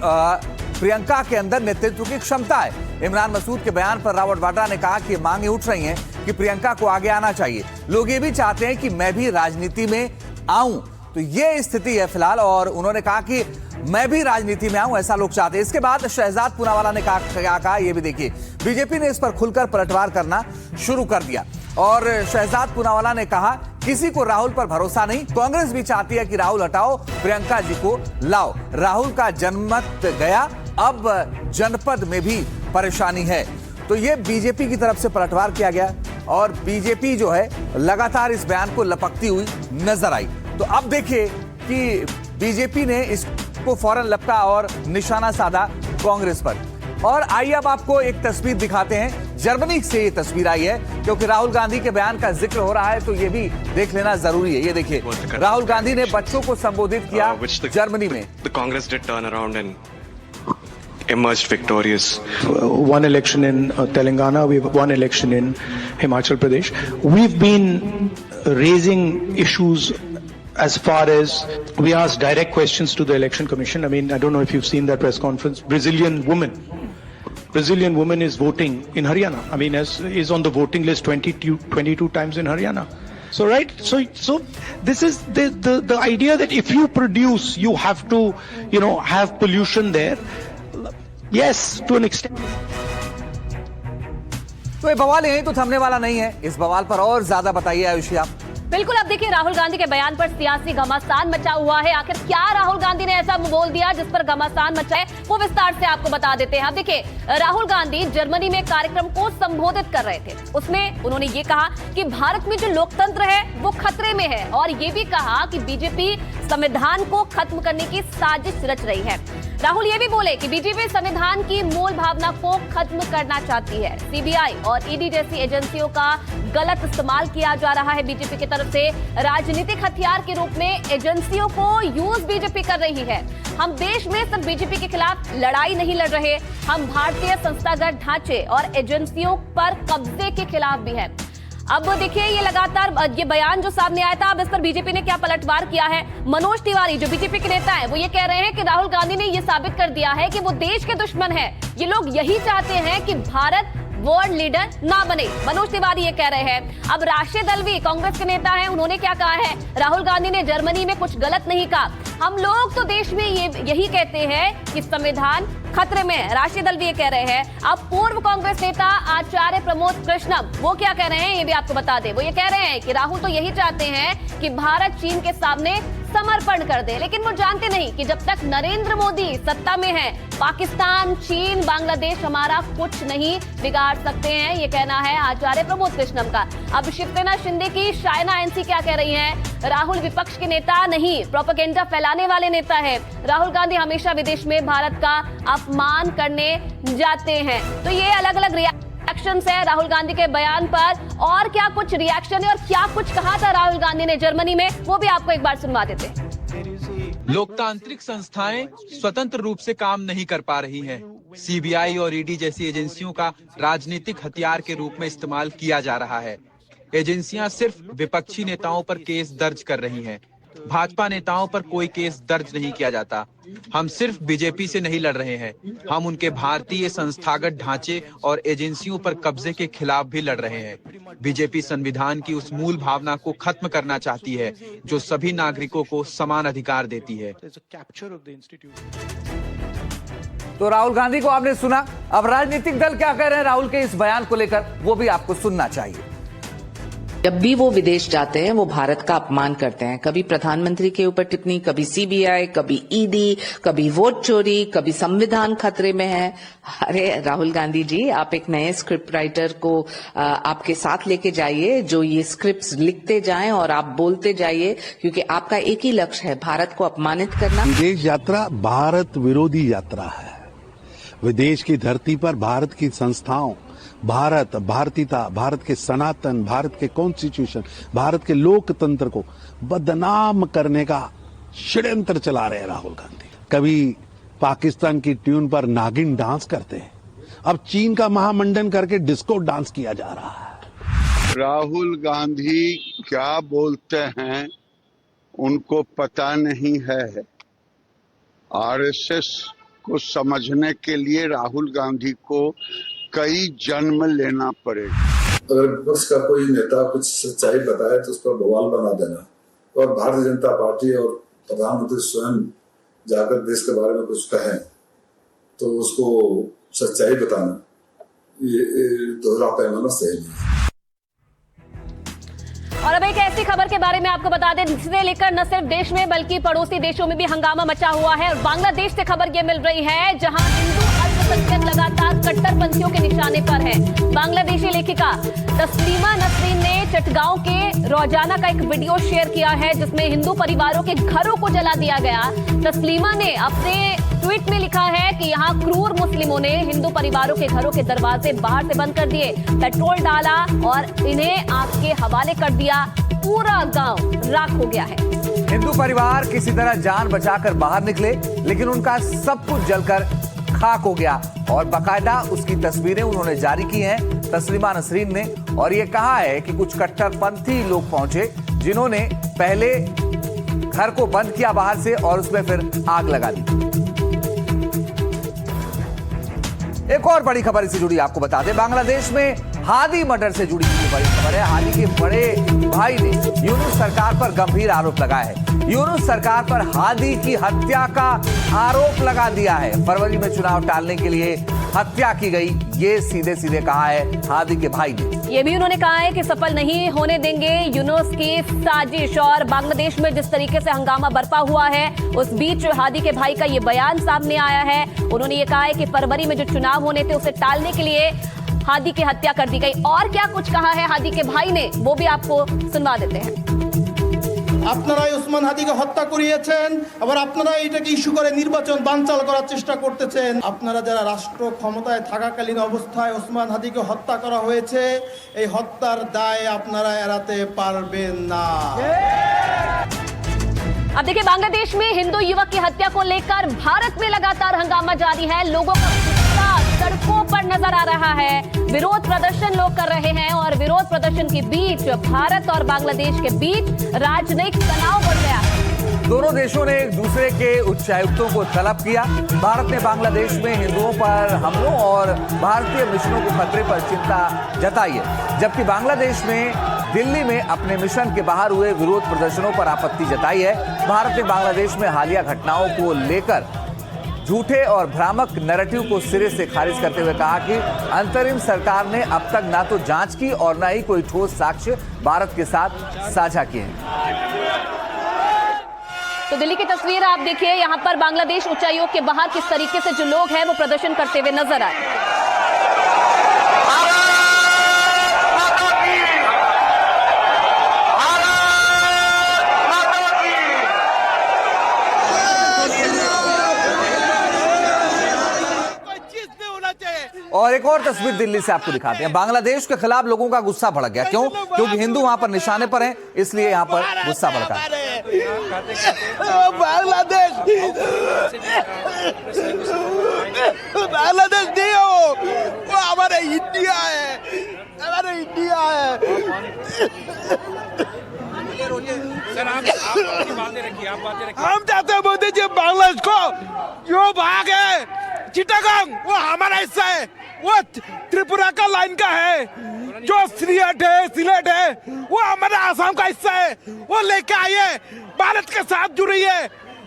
प्रियंका के अंदर नेतृत्व की क्षमता है। इमरान मसूद के बयान पर रॉबर्ट वाड्रा ने कहा कि मांगे उठ रही हैं कि प्रियंका को आगे आना चाहिए। लोग ये भी चाहते हैं कि मैं भी राजनीति में आऊं। तो ये स्थिति है फिलहाल, और उन्होंने कहा कि मैं भी राजनीति में आऊं, ऐसा लोग चाहते हैं। इसके बाद शहजाद पूनावाला ने क्या कहा ये भी देखिए। बीजेपी ने इस पर खुलकर पलटवार करना शुरू कर दिया और शहजाद पूनावाला ने कहा किसी को राहुल पर भरोसा नहीं, कांग्रेस भी चाहती है कि राहुल हटाओ, प्रियंका जी को लाओ। राहुल का जनमत गया, अब जनपद में भी परेशानी है। तो ये बीजेपी की तरफ से पलटवार किया गया और बीजेपी जो है लगातार इस बयान को लपकती हुई नजर आई। तो अब देखिए कि बीजेपी ने इसको फौरन लपका और निशाना साधा कांग्रेस पर। और आइए अब आपको एक तस्वीर दिखाते हैं। जर्मनी से ये तस्वीर आई है क्योंकि राहुल गांधी के बयान का जिक्र हो रहा है तो ये भी देख लेना जरूरी है। ये देखिए, राहुल गांधी ने बच्चों को संबोधित किया जर्मनी में। Congress did turn around and emerged victorious. One election in Telangana, we've one election in Himachal Pradesh. We've been raising issues as far as we asked direct questions to the election commission. I mean, I don't know if you've seen that press conference. Brazilian woman is voting in Haryana. I mean, is on the voting list 22 times in Haryana. So right, so this is the idea that if you produce, you have to, have pollution there. Yes, to an extent. तो ये बवाल यहीं तो थमने वाला नहीं है, इस बवाल पर और ज्यादा बताइए आयुषी आप। बिल्कुल, अब देखिए राहुल गांधी के बयान पर सियासी घमासान मचा हुआ है। आखिर क्या राहुल गांधी ने ऐसा बोल दिया जिस पर घमासान मचा है, वो विस्तार से आपको बता देते हैं। अब देखिए राहुल गांधी जर्मनी में कार्यक्रम को संबोधित कर रहे थे, उसमें उन्होंने ये कहा कि भारत में जो लोकतंत्र है वो खतरे में है, और ये भी कहा कि बीजेपी संविधान को खत्म करने की साजिश रच रही है। राहुल ये भी बोले कि बीजेपी संविधान की मूल भावना को खत्म करना चाहती है। सीबीआई और ईडी जैसी एजेंसियों का गलत इस्तेमाल किया जा रहा है बीजेपी की तरफ से, राजनीतिक हथियार के रूप में एजेंसियों को यूज बीजेपी कर रही है। हम देश में सिर्फ बीजेपी के खिलाफ लड़ाई नहीं लड़ रहे, हम भारतीय संस्थागत ढांचे और एजेंसियों पर कब्जे के खिलाफ भी है। अब देखिए ये लगातार ये बयान जो सामने आया था, अब इस पर बीजेपी ने क्या पलटवार किया है। मनोज तिवारी जो बीजेपी के नेता है वो ये कह रहे हैं कि राहुल गांधी ने ये साबित कर दिया है कि वो देश के दुश्मन है। ये लोग यही चाहते हैं कि भारत वर्ल्ड लीडर ना बने, मनोज तिवारी ये कह रहे हैं। अब राशिद अल्वी कांग्रेस के नेता हैं, उन्होंने क्या कहा है, राहुल गांधी ने जर्मनी में कुछ गलत नहीं कहा, हम लोग तो देश में यही कहते हैं कि संविधान खतरे में है, राशिद अल्वी ये कह रहे हैं। अब पूर्व कांग्रेस नेता आचार्य प्रमोद कृष्णम वो क्या कह रहे हैं ये भी आपको बता दें। वो ये कह रहे हैं कि राहुल तो यही चाहते हैं कि भारत चीन के सामने समर्पण कर दे, लेकिन वो जानते नहीं कि जब तक नरेंद्र मोदी सत्ता में है पाकिस्तान, चीन, बांग्लादेश हमारा कुछ नहीं बिगाड़ सकते हैं, ये कहना है आचार्य प्रमोद कृष्णम का। अब शिवसेना शिंदे की शायना एनसी क्या कह रही हैं, राहुल विपक्ष के नेता नहीं, प्रोपेगेंडा फैलाने वाले नेता है। राहुल गांधी हमेशा विदेश में भारत का अपमान करने जाते हैं। तो ये अलग अलग रिएक्शन है राहुल गांधी के बयान पर, और क्या कुछ रिएक्शन है और क्या कुछ कहा था राहुल गांधी ने जर्मनी में, वो भी आपको एक बार सुनवा देते हैं। लोकतांत्रिक संस्थाएं स्वतंत्र रूप से काम नहीं कर पा रही हैं। सीबीआई और ईडी जैसी एजेंसियों का राजनीतिक हथियार के रूप में इस्तेमाल किया जा रहा है। एजेंसियां सिर्फ विपक्षी नेताओं पर केस दर्ज कर रही हैं। भाजपा नेताओं पर कोई केस दर्ज नहीं किया जाता। हम सिर्फ बीजेपी से नहीं लड़ रहे हैं, हम उनके भारतीय संस्थागत ढांचे और एजेंसियों पर कब्जे के खिलाफ भी लड़ रहे हैं। बीजेपी संविधान की उस मूल भावना को खत्म करना चाहती है जो सभी नागरिकों को समान अधिकार देती है। तो राहुल गांधी को आपने सुना, अब राजनीतिक दल क्या कह रहे हैं राहुल के इस बयान को लेकर, वो भी आपको सुनना चाहिए। जब भी वो विदेश जाते हैं वो भारत का अपमान करते हैं, कभी प्रधानमंत्री के ऊपर टिप्पणी, कभी सीबीआई, कभी ईडी, कभी वोट चोरी, कभी संविधान खतरे में है। अरे राहुल गांधी जी, आप एक नए स्क्रिप्ट राइटर को आपके साथ लेके जाइए जो ये स्क्रिप्ट्स लिखते जाएं और आप बोलते जाइए, क्योंकि आपका एक ही लक्ष्य है, भारत को अपमानित करना। विदेश यात्रा भारत विरोधी यात्रा है। विदेश की धरती पर भारत की संस्थाओं, भारत, भारतीयता, भारत के सनातन, भारत के कॉन्स्टिट्यूशन, भारत के लोकतंत्र को बदनाम करने का षड्यंत्र चला रहे हैं राहुल गांधी। कभी पाकिस्तान की ट्यून पर नागिन डांस करते हैं, अब चीन का महामंडन करके डिस्को डांस किया जा रहा है। राहुल गांधी क्या बोलते हैं उनको पता नहीं है। आरएसएस को समझने के लिए राहुल गांधी को कई जन्म लेना पड़ेगा। अगर विपक्ष का कोई नेता कुछ सच्चाई बताए तो उस पर बवाल बना देना, और भारतीय जनता पार्टी और प्रधानमंत्री स्वयं जाकर देश के बारे में कुछ कहें तो उसको सच्चाई बताना, ये दोहरा पैमाना सही नहीं है। और अब एक ऐसी खबर के बारे में आपको बता दें जिसे लेकर न सिर्फ देश में बल्कि पड़ोसी देशों में भी हंगामा मचा हुआ है। और बांग्लादेश से खबर ये मिल रही है जहां हिंदू अल्पसंख्यक लगातार कट्टरपंथियों के निशाने पर है। बांग्लादेशी लेखिका तस्लीमा नसरीन ने चटगांव के रोजाना का एक वीडियो शेयर किया है जिसमें हिंदू परिवारों के घरों को जला दिया गया। तस्लीमा ने अपने ट्वीट में लिखा है कि यहाँ क्रूर मुस्लिमों ने हिंदू परिवारों के घरों के दरवाजे बाहर से बंद कर दिए, पेट्रोल डाला और इन्हें आग के हवाले कर दिया। पूरा गांव राख हो गया है। हिंदू परिवार किसी तरह जान बचाकर बाहर निकले, लेकिन उनका सब कुछ जलकर खाक हो गया। और बाकायदा उसकी तस्वीरें उन्होंने जारी की हैं तस्लीमा नसरीन ने, और ये कहा है कि कुछ कट्टरपंथी लोग पहुंचे जिन्होंने पहले घर को बंद किया बाहर से और उसमें फिर आग लगा दी। एक और बड़ी खबर इससे जुड़ी आपको बता दें, बांग्लादेश में हादी मर्डर से जुड़ी हुई बड़ी खबर है। हादी के बड़े भाई ने यूनुस सरकार पर गंभीर आरोप लगाया है। यूनुस सरकार पर हादी की हत्या का आरोप लगा दिया है। फरवरी में चुनाव टालने के लिए हत्या की गई ये सीधे सीधे कहा है हादी के भाई ने। ये भी उन्होंने कहा है कि सफल नहीं होने देंगे यूनुस की साजिश। और बांग्लादेश में जिस तरीके से हंगामा बरपा हुआ है, उस बीच हादी के भाई का ये बयान सामने आया है। उन्होंने ये कहा है कि फरवरी में जो चुनाव होने थे उसे टालने के लिए हादी की हत्या कर दी गई। और क्या कुछ कहा है हादी के भाई ने, वो भी आपको सुनवा देते हैं। আপনারাই ওসমান হাদিকে হত্যা করিয়েছেন, আবার আপনারা এটাকে ইস্যু করে নির্বাচন বানচাল করার চেষ্টা করতেছেন। আপনারা যারা রাষ্ট্র ক্ষমতায় থাকাকালীন অবস্থায় ওসমান হাদিকে হত্যা করা হয়েছে, এই হত্যার দায় আপনারা এড়াতে পারবেন না। अब देखिए, बांग्लादेश में हिंदू युवक की हत्या को लेकर भारत में लगातार हंगामा जारी है। लोगों का गुस्सा सड़कों पर नजर आ रहा है। विरोध प्रदर्शन लोग कर रहे हैं और विरोध प्रदर्शन के बीच भारत और बांग्लादेश के बीच राजनयिक तनाव बढ़ गया है। दोनों देशों ने एक दूसरे के उच्चायुक्तों को तलब किया। भारत ने बांग्लादेश में हिंदुओं पर हमलों और भारतीय मिशनों को खतरे पर चिंता जताई है, जबकि बांग्लादेश में दिल्ली में अपने मिशन के बाहर हुए विरोध प्रदर्शनों पर आपत्ति जताई है। भारत ने बांग्लादेश में हालिया घटनाओं को लेकर झूठे और भ्रामक नैरेटिव को सिरे से खारिज करते हुए कहा कि अंतरिम सरकार ने अब तक ना तो जांच की और ना ही कोई ठोस साक्ष्य भारत के साथ साझा किए हैं। तो दिल्ली की तस्वीर आप देखिए, यहाँ पर बांग्लादेश उच्चायोग के बाहर किस तरीके से जो लोग हैं वो प्रदर्शन करते हुए नजर आए। और एक और तस्वीर दिल्ली से आपको दिखाते हैं। बांग्लादेश के खिलाफ लोगों का गुस्सा भड़क गया। क्यों? क्योंकि हिंदू वहां पर निशाने पर हैं, इसलिए यहां पर गुस्सा भड़का। बांग्लादेश बांग्लादेश नहीं हो, वो हमारा इंडिया है, हमारा इंडिया है। हम चाहते हैं मोदी जी बांग्लादेश को जो भाग है चिटागंग वो हमारा हिस्सा है, वो त्रिपुरा का लाइन का है, जो सिलेट है वो हमारा आसाम का हिस्सा है, वो लेके आइए, भारत के साथ जुड़िए।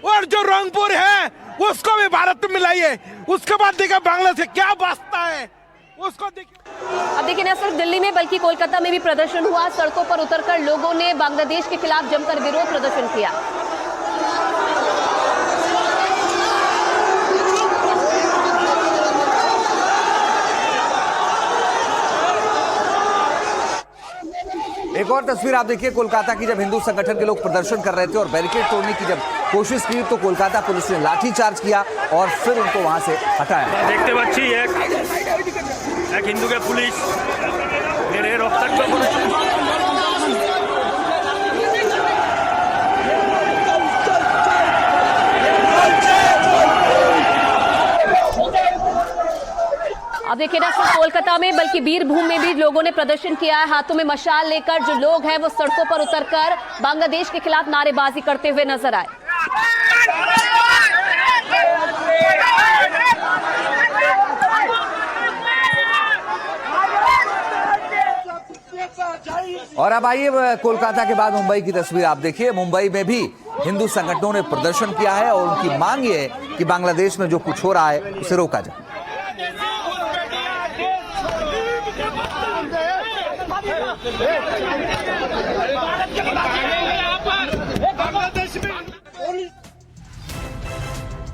और जो रंगपुर है उसको भी भारत में मिलाइए। उसके बाद देखिए बांग्लादेश से क्या बसता है उसको देखिए। अब देखिए, न सिर्फ दिल्ली में बल्कि कोलकाता में भी प्रदर्शन हुआ। सड़कों पर उतरकर लोगों ने बांग्लादेश के खिलाफ जमकर विरोध प्रदर्शन किया। एक और तस्वीर आप देखिए कोलकाता की, जब हिंदू संगठन के लोग प्रदर्शन कर रहे थे और बैरिकेड तोड़ने की जब कोशिश की तो कोलकाता पुलिस ने लाठीचार्ज किया और फिर उनको वहां से हटाया। देखते बच्ची एक हिंदू के पुलिस मेरे अब देखिए, ना सिर्फ कोलकाता में बल्कि बीरभूम में भी लोगों ने प्रदर्शन किया है। हाथों में मशाल लेकर जो लोग हैं वो सड़कों पर उतरकर बांग्लादेश के खिलाफ नारेबाजी करते हुए नजर आए। और अब आइए कोलकाता के बाद मुंबई की तस्वीर आप देखिए। मुंबई में भी हिंदू संगठनों ने प्रदर्शन किया है और उनकी मांग ये है कि बांग्लादेश में जो कुछ हो रहा है उसे रोका जाए।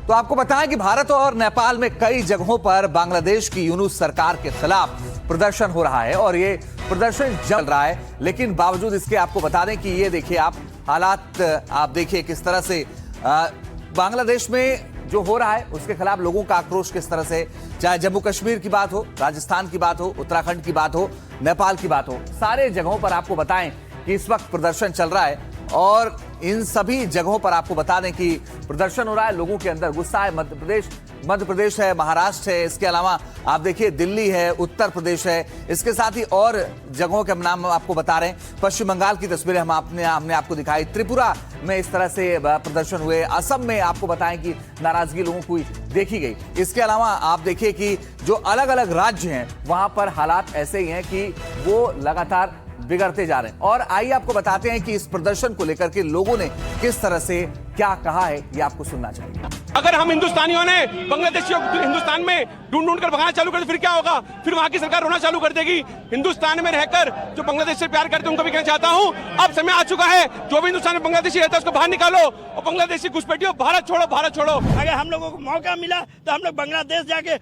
तो आपको बताएं कि भारत और नेपाल में कई जगहों पर बांग्लादेश की यूनुस सरकार के खिलाफ प्रदर्शन हो रहा है और ये प्रदर्शन चल रहा है। लेकिन बावजूद इसके आपको बता दें कि ये देखिए आप हालात आप देखिए किस तरह से बांग्लादेश में जो हो रहा है उसके खिलाफ लोगों का आक्रोश किस तरह से, चाहे जम्मू कश्मीर की बात हो, राजस्थान की बात हो, उत्तराखंड की बात हो, नेपाल की बात हो, सारे जगहों पर आपको बताएं कि इस वक्त प्रदर्शन चल रहा है। और इन सभी जगहों पर आपको बता दें कि प्रदर्शन हो रहा है, लोगों के अंदर गुस्सा है। मध्य प्रदेश है, महाराष्ट्र है, इसके अलावा आप देखिए दिल्ली है, उत्तर प्रदेश है, इसके साथ ही और जगहों के नाम आपको बता रहे हैं। पश्चिम बंगाल की तस्वीरें हमने आपको दिखाई, त्रिपुरा में इस तरह से प्रदर्शन हुए, असम में आपको बताएं कि नाराजगी लोगों को देखी गई। इसके अलावा आप देखिए कि जो अलग अलग राज्य हैं वहां पर हालात ऐसे ही हैं कि वो लगातार बिगड़ते जा रहे हैं। और आइए आपको बताते हैं कि इस प्रदर्शन को लेकर के लोगों ने किस तरह से क्या कहा है, ये आपको सुनना चाहिए। अगर हम हिंदुस्तानियों ने बांग्लादेशियों को हिंदुस्तान में ढूंढ कर भगाना चालू कर दे फिर क्या होगा? फिर वहां की सरकार रोना चालू कर देगी। हिंदुस्तान में रहकर जो बांग्लादेश से प्यार करते हैं उनको भी कहना चाहता हूं, अब समय आ चुका है, जो भी हिंदुस्तान में बांग्लादेशी रहता है उसको बाहर निकालो और बांग्लादेशी घुसपैठियों भारत छोड़ो, भारत छोड़ो। अगर हम लोगों को मौका मिला तो हम लोग बांग्लादेश जाके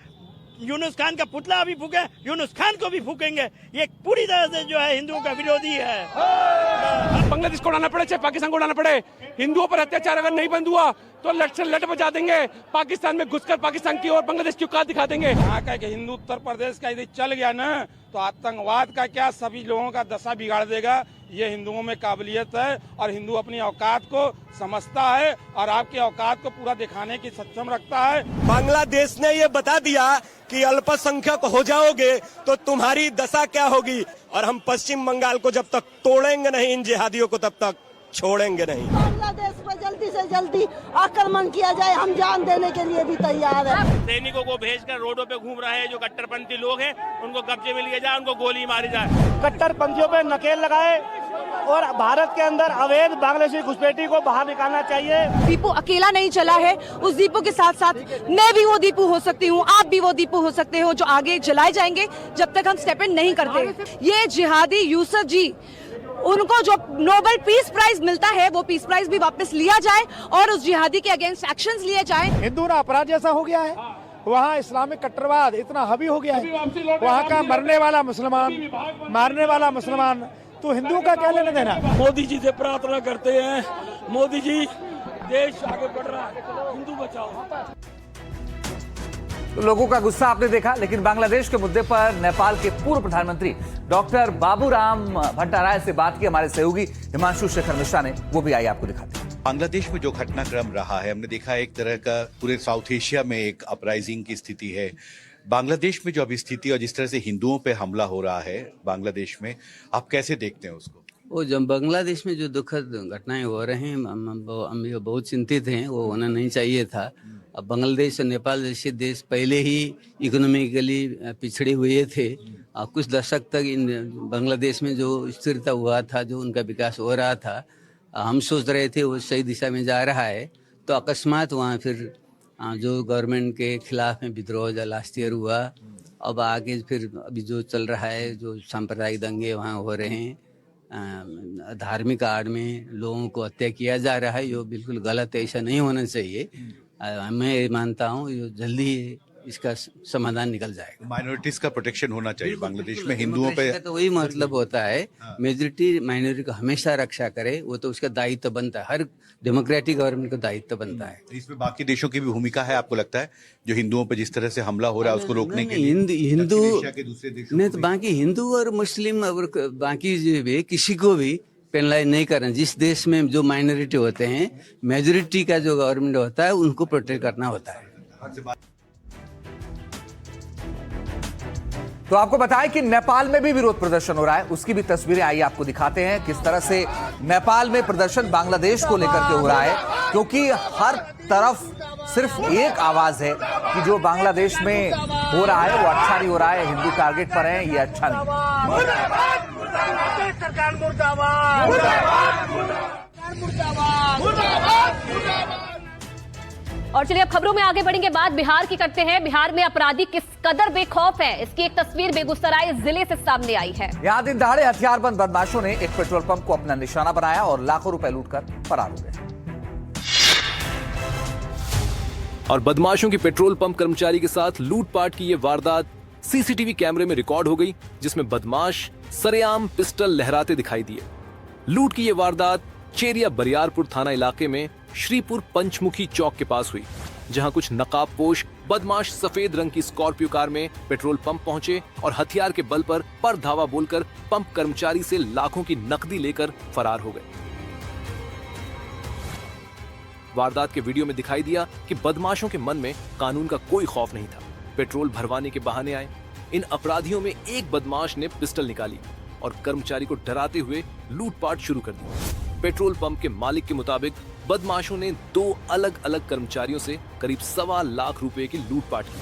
यूनुस खान का पुतला भी फूके, यूनुस खान को भी फूकेंगे। ये पूरी तरह से जो है हिंदुओं का विरोधी है। बांग्लादेश को उड़ाना पड़े चाहे पाकिस्तान को उड़ाना पड़े, हिंदुओं पर अत्याचार अगर नहीं बंद हुआ तो लट से लट बजा देंगे, पाकिस्तान में घुसकर पाकिस्तान की और बांग्लादेश की औकात दिखा देंगे। यहाँ का हिंदू उत्तर प्रदेश का यदि चल गया ना तो आतंकवाद का क्या सभी लोगों का दशा बिगाड़ देगा। ये हिंदुओं में काबिलियत है और हिंदू अपनी औकात को समझता है और आपकी औकात को पूरा दिखाने की सक्षम रखता है। बांग्लादेश ने ये बता दिया कि अल्पसंख्यक हो जाओगे तो तुम्हारी दशा क्या होगी, और हम पश्चिम बंगाल को जब तक तोड़ेंगे नहीं इन जिहादियों को तब तक छोड़ेंगे नहीं। बांग्लादेश पर जल्दी से जल्दी आक्रमण किया जाए, हम जान देने के लिए भी तैयार हैं। सैनिकों को भेजकर रोडों पे घूम रहे हैं जो कट्टरपंथी लोग हैं, उनको कब्जे में लिया जाए, उनको गोली मारी जाए। कट्टरपंथियों पे नकेल लगाए और भारत के अंदर अवैध बांग्लादेशी घुसपैठी को बाहर निकालना चाहिए। दीपू अकेला नहीं चला है, उस दीपू के साथ साथ मैं भी वो दीपू हो सकती हूँ, आप भी वो दीपू हो सकते हो जो आगे जलाए जाएंगे जब तक हम स्टेप इन नहीं करते। ये जिहादी यूसुफ जी, उनको जो नोबेल पीस प्राइज मिलता है वो पीस प्राइज भी वापस लिया जाए और उस जिहादी के अगेंस्ट एक्शंस लिए जाए। हिंदू ना अपराध जैसा हो गया है, वहाँ इस्लामिक कट्टरवाद इतना हावी हो गया है, वहाँ का मरने वाला मुसलमान, मारने वाला मुसलमान, तो हिंदू का क्या लेना देना। मोदी जी से प्रार्थना करते हैं, मोदी जी देश आगे बढ़ रहा है, हिंदू बचाओ। तो लोगों का गुस्सा आपने देखा, लेकिन बांग्लादेश के मुद्दे पर नेपाल के पूर्व प्रधानमंत्री डॉक्टर बाबूराम भट्टाराय से बात की हमारे सहयोगी हिमांशु शेखर मिश्रा ने, वो भी आइए आपको दिखाते हैं। बांग्लादेश में जो घटनाक्रम रहा है, हमने देखा एक तरह का पूरे साउथ एशिया में एक अपराइजिंग की स्थिति है। बांग्लादेश में जो अभी स्थिति और जिस तरह से हिंदुओं पे हमला हो रहा है बांग्लादेश में, आप कैसे देखते हैं उसको? वो जब बांग्लादेश में जो दुखद घटनाएं हो रहे हैं, हम बहुत चिंतित हैं, वो होना नहीं चाहिए था। अब बांग्लादेश और नेपाल जैसे देश पहले ही इकोनॉमिकली पिछड़े हुए थे। कुछ दशक तक इन बांग्लादेश में जो स्थिरता हुआ था, जो उनका विकास हो रहा था, हम सोच रहे थे वो सही दिशा में जा रहा है। तो अकस्मात वहाँ फिर जो गवर्नमेंट के खिलाफ में विद्रोह जो लास्ट ईयर हुआ, अब आगे फिर अभी जो चल रहा है, जो सांप्रदायिक दंगे वहाँ हो रहे हैं, धार्मिक आड़ में लोगों को हत्या किया जा रहा है, ये बिल्कुल गलत है, ऐसा नहीं होना चाहिए। मैं मानता हूँ ये जल्दी इसका समाधान निकल जाएगा। माइनॉरिटीज का प्रोटेक्शन होना चाहिए बांग्लादेश में, हिंदुओं पे तो वही मतलब होता है, मेजॉरिटी माइनॉरिटी को हमेशा रक्षा करे, वो तो उसका दायित्व बनता है, हर डेमोक्रेटिक गवर्नमेंट का दायित्व बनता है। इसमें बाकी देशों की भी भूमिका है आपको लगता है, जो हिंदुओं पे जिस तरह से हमला हो रहा है उसको रोकने के लिए? हिंदू नहीं तो बाकी हिंदू और मुस्लिम और बाकी जो भी किसी को भी पेनलाइज नहीं करना। जिस देश में जो माइनॉरिटी होते हैं, मेजॉरिटी का जो गवर्नमेंट होता है उनको प्रोटेक्ट करना होता है। तो आपको बताएं कि नेपाल में भी विरोध प्रदर्शन हो रहा है, उसकी भी तस्वीरें आइए आपको दिखाते हैं किस तरह से नेपाल में प्रदर्शन बांग्लादेश को लेकर के हो रहा है, क्योंकि हर तरफ सिर्फ एक आवाज है कि जो बांग्लादेश में हो रहा है वो अच्छा नहीं हो रहा है, हिंदू टारगेट पर है, ये अच्छा नहीं। सरकार मुर्दाबाद, और चलिए अब खबरों में आगे बढ़ेंगे, बात बिहार की करते हैं। बिहार में अपराधी किस कदर बेखौफ है, इसकी एक तस्वीर बेगूसराय जिले से सामने आई है। यहां दिन दहाड़े हथियारबंद बदमाशों ने एक पेट्रोल पंप को अपना निशाना बनाया और लाखों रुपए लूटकर फरार हो गए। और बदमाशों की पेट्रोल पंप कर्मचारी के साथ लूटपाट की ये वारदात सीसीटीवी कैमरे में रिकॉर्ड हो गई, जिसमें बदमाश सरेआम पिस्टल लहराते दिखाई दिए। लूट की ये वारदात चेरिया बरियारपुर थाना इलाके में श्रीपुर पंचमुखी चौक के पास हुई, जहां कुछ नकाबपोश बदमाश सफेद रंग की स्कॉर्पियो कार में पेट्रोल पंप पहुंचे और हथियार के बल पर धावा बोलकर पंप कर्मचारी से लाखों की नकदी लेकर फरार हो गए। वारदात के वीडियो में दिखाई दिया कि बदमाशों के मन में कानून का कोई खौफ नहीं था। पेट्रोल भरवाने के बहाने आए इन अपराधियों में एक बदमाश ने पिस्टल निकाली और कर्मचारी को डराते हुए लूटपाट शुरू कर दी। पेट्रोल पंप के मालिक के मुताबिक बदमाशों ने 2 अलग अलग कर्मचारियों से करीब 1.25 लाख रुपए की लूटपाट की।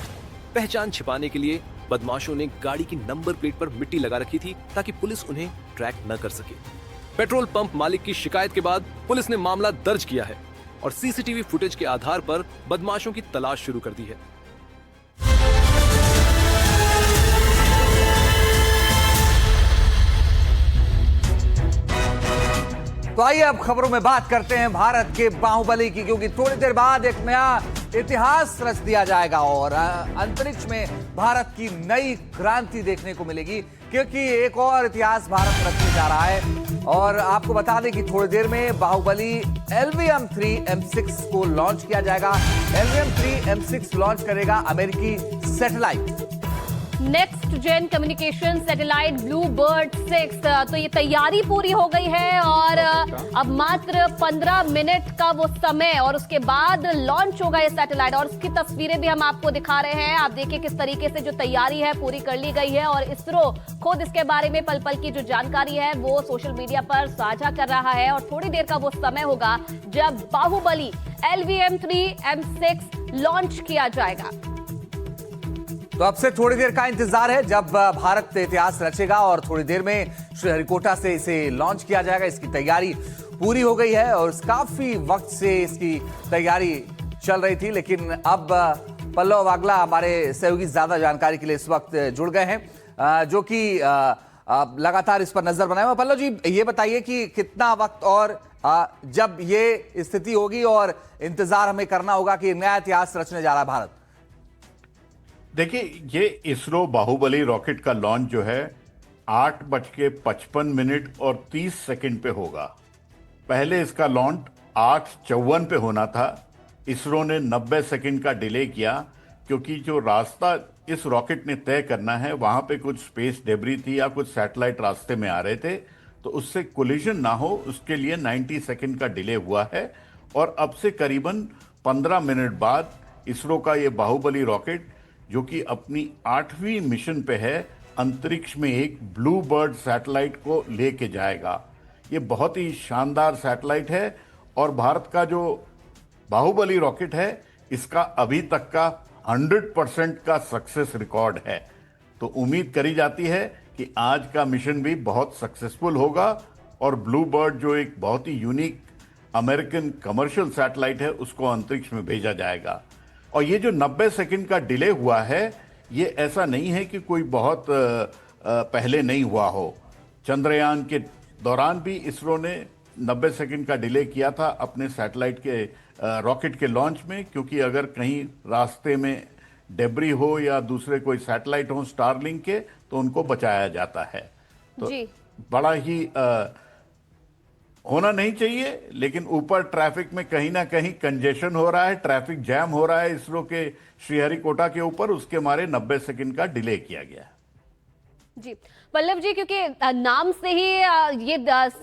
पहचान छिपाने के लिए बदमाशों ने गाड़ी की नंबर प्लेट पर मिट्टी लगा रखी थी ताकि पुलिस उन्हें ट्रैक न कर सके। पेट्रोल पंप मालिक की शिकायत के बाद पुलिस ने मामला दर्ज किया है। और सीसीटीवी फुटेज के आधार पर बदमाशों की तलाश शुरू कर दी है। तो आइए अब खबरों में बात करते हैं भारत के बाहुबली की, क्योंकि थोड़ी देर बाद एक नया इतिहास रच दिया जाएगा और अंतरिक्ष में भारत की नई क्रांति देखने को मिलेगी, क्योंकि एक और इतिहास भारत रचने जा रहा है। और आपको बता दें कि थोड़ी देर में बाहुबली LVM-3M6 को लॉन्च किया जाएगा। LVM-3M6 लॉन्च करेगा अमेरिकी satellite next gen communication satellite Blue Bird 6। तो ये तैयारी पूरी हो गई है और अब मात्र 15 मिनट का वो समय और उसके बाद लॉन्च होगा ये सैटेलाइट। और उसकी तस्वीरें भी हम आपको दिखा रहे हैं। आप देखिए किस तरीके से जो तैयारी है पूरी कर ली गई है और इसरो खुद इसके बारे में पल पल की जो जानकारी है वो सोशल मीडिया पर साझा कर रहा है। और थोड़ी देर का वो समय होगा जब बाहुबली LVM-3M6 लॉन्च किया जाएगा। तो अब से थोड़ी देर का इंतजार है जब भारत इतिहास रचेगा और थोड़ी देर में श्रीहरिकोटा से इसे लॉन्च किया जाएगा। इसकी तैयारी पूरी हो गई है और काफी वक्त से इसकी तैयारी चल रही थी, लेकिन अब पल्लव वागला हमारे सहयोगी ज्यादा जानकारी के लिए इस वक्त जुड़ गए हैं, जो कि लगातार इस पर नजर बनाए हुए। पल्लव जी, ये बताइए कि कितना वक्त और जब ये स्थिति होगी और इंतजार हमें करना होगा कि नया इतिहास रचने जा रहा है भारत? देखिए, ये इसरो बाहुबली रॉकेट का लॉन्च जो है 8:55 और 30 सेकंड पे होगा। पहले इसका लॉन्च 8:54 पे होना था। इसरो ने 90 सेकंड का डिले किया क्योंकि जो रास्ता इस रॉकेट ने तय करना है वहां पे कुछ स्पेस डेब्री थी या कुछ सैटेलाइट रास्ते में आ रहे थे, तो उससे कोलिजन ना हो उसके लिए 90 सेकंड का डिले हुआ है। और अब से करीबन 15 मिनट बाद इसरो का ये बाहुबली रॉकेट, जो कि अपनी 8वीं मिशन पे है, अंतरिक्ष में एक ब्लू बर्ड सैटेलाइट को लेके जाएगा। ये बहुत ही शानदार सैटेलाइट है और भारत का जो बाहुबली रॉकेट है इसका अभी तक का 100% का सक्सेस रिकॉर्ड है। तो उम्मीद करी जाती है कि आज का मिशन भी बहुत सक्सेसफुल होगा और ब्लू बर्ड जो एक बहुत ही यूनिक अमेरिकन कमर्शियल सैटेलाइट है उसको अंतरिक्ष में भेजा जाएगा। और ये जो 90 सेकंड का डिले हुआ है ये ऐसा नहीं है कि कोई बहुत पहले नहीं हुआ हो। चंद्रयान के दौरान भी इसरो ने 90 सेकंड का डिले किया था अपने सैटेलाइट के रॉकेट के लॉन्च में, क्योंकि अगर कहीं रास्ते में डेब्री हो या दूसरे कोई सैटेलाइट हो स्टारलिंक के तो उनको बचाया जाता है। तो जी। बड़ा ही होना नहीं चाहिए, लेकिन ऊपर ट्रैफिक में कहीं ना कहीं कंजेशन हो रहा है, ट्रैफिक जैम हो रहा है इसरो के श्रीहरिकोटा के ऊपर, उसके मारे 90 सेकंड का डिले किया गया। जी पल्लव जी, क्योंकि नाम से ही ये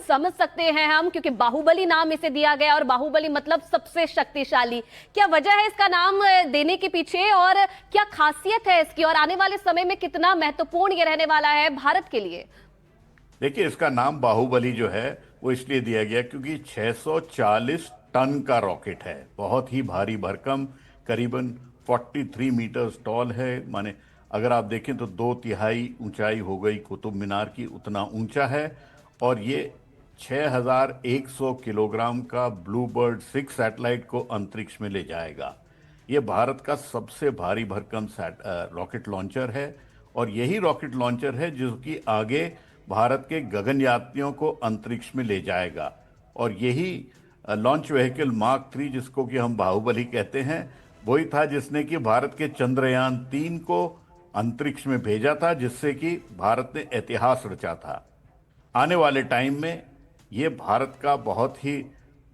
समझ सकते हैं हम, क्योंकि बाहुबली नाम इसे दिया गया और बाहुबली मतलब सबसे शक्तिशाली। क्या वजह है इसका नाम देने के पीछे और क्या खासियत है इसकी और आने वाले समय में कितना महत्वपूर्ण ये रहने वाला है भारत के लिए? देखिए, इसका नाम बाहुबली जो है वो इसलिए दिया गया क्योंकि 640 टन का रॉकेट है, बहुत ही भारी भरकम, करीबन 43 मीटर्स टॉल है। माने अगर आप देखें तो 2/3 ऊंचाई हो गई कुतुब मीनार की, उतना ऊंचा है। और ये 6100 किलोग्राम का ब्लू बर्ड 6 सैटेलाइट को अंतरिक्ष में ले जाएगा। ये भारत का सबसे भारी भरकम रॉकेट लॉन्चर है और यही रॉकेट लॉन्चर है जो कि आगे भारत के गगन यात्रियों को अंतरिक्ष में ले जाएगा। और यही लॉन्च व्हीकल मार्क 3, जिसको कि हम बाहुबली कहते हैं, वही था जिसने कि भारत के चंद्रयान 3 को अंतरिक्ष में भेजा था, जिससे कि भारत ने इतिहास रचा था। आने वाले टाइम में ये भारत का बहुत ही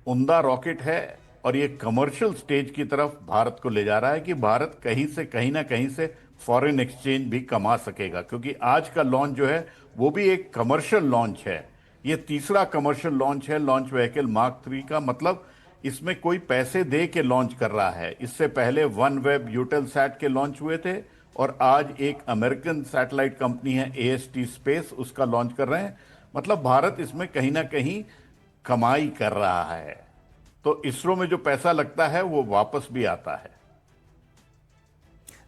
उम्दा रॉकेट है और ये कमर्शियल स्टेज की तरफ भारत को ले जा रहा है कि भारत कहीं से कहीं ना कहीं से फॉरेन एक्सचेंज भी कमा सकेगा, क्योंकि आज का लॉन्च जो है वो भी एक कमर्शियल लॉन्च है। ये तीसरा कमर्शियल लॉन्च है लॉन्च व्हीकल मार्क 3 का, मतलब इसमें कोई पैसे दे के लॉन्च कर रहा है। इससे पहले OneWeb Eutelsat के लॉन्च हुए थे और आज एक अमेरिकन सैटेलाइट कंपनी है AST स्पेस, उसका लॉन्च कर रहे हैं। मतलब भारत इसमें कहीं ना कहीं कमाई कर रहा है। तो इसरो में जो पैसा लगता है वो वापस भी आता है।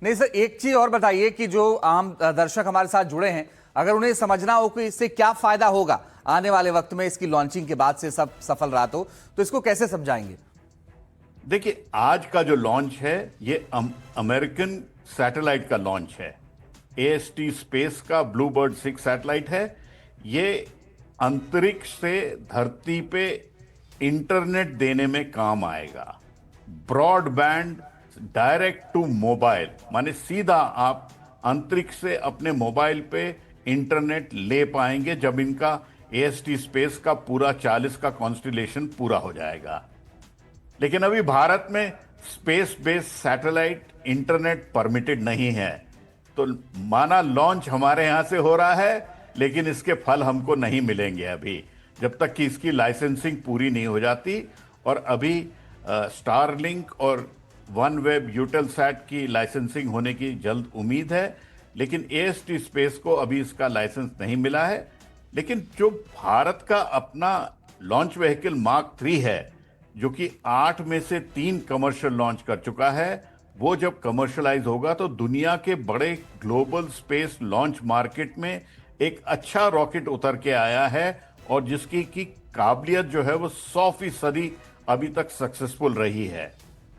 नहीं सर, एक चीज और बताइए कि जो आम दर्शक हमारे साथ जुड़े हैं, अगर उन्हें समझना हो कि इससे क्या फायदा होगा आने वाले वक्त में, इसकी लॉन्चिंग के बाद से सब सफल रहा तो इसको कैसे समझाएंगे? देखिए, आज का जो लॉन्च है ये अमेरिकन सैटेलाइट का लॉन्च है। AST स्पेस का ब्लूबर्ड 6 सैटेलाइट है। ये अंतरिक्ष से धरती पे इंटरनेट देने में काम आएगा। ब्रॉडबैंड डायरेक्ट टू मोबाइल, माने सीधा आप अंतरिक्ष से अपने मोबाइल पे इंटरनेट ले पाएंगे जब इनका AST स्पेस का पूरा 40 का कॉन्स्टिलेशन पूरा हो जाएगा। लेकिन अभी भारत में space based satellite internet permitted नहीं है, तो माना लॉन्च हमारे यहां से हो रहा है, लेकिन इसके फल हमको नहीं मिलेंगे अभी, जब तक कि इसकी लाइसेंसिंग पूरी नहीं हो जाती। और अभी स्टारलिंक और OneWeb यूटेलसैट की लाइसेंसिंग होने की जल्द उम्मीद है, लेकिन AST स्पेस को अभी इसका लाइसेंस नहीं मिला है। लेकिन जो भारत का अपना लॉन्च व्हीकल मार्क 3 है, जो कि 8 में से 3 कमर्शियल लॉन्च कर चुका है, वो जब कमर्शियलाइज होगा तो दुनिया के बड़े ग्लोबल स्पेस लॉन्च मार्केट में एक अच्छा रॉकेट उतर के आया है, और जिसकी की काबिलियत जो है वो 100% अभी तक सक्सेसफुल रही है।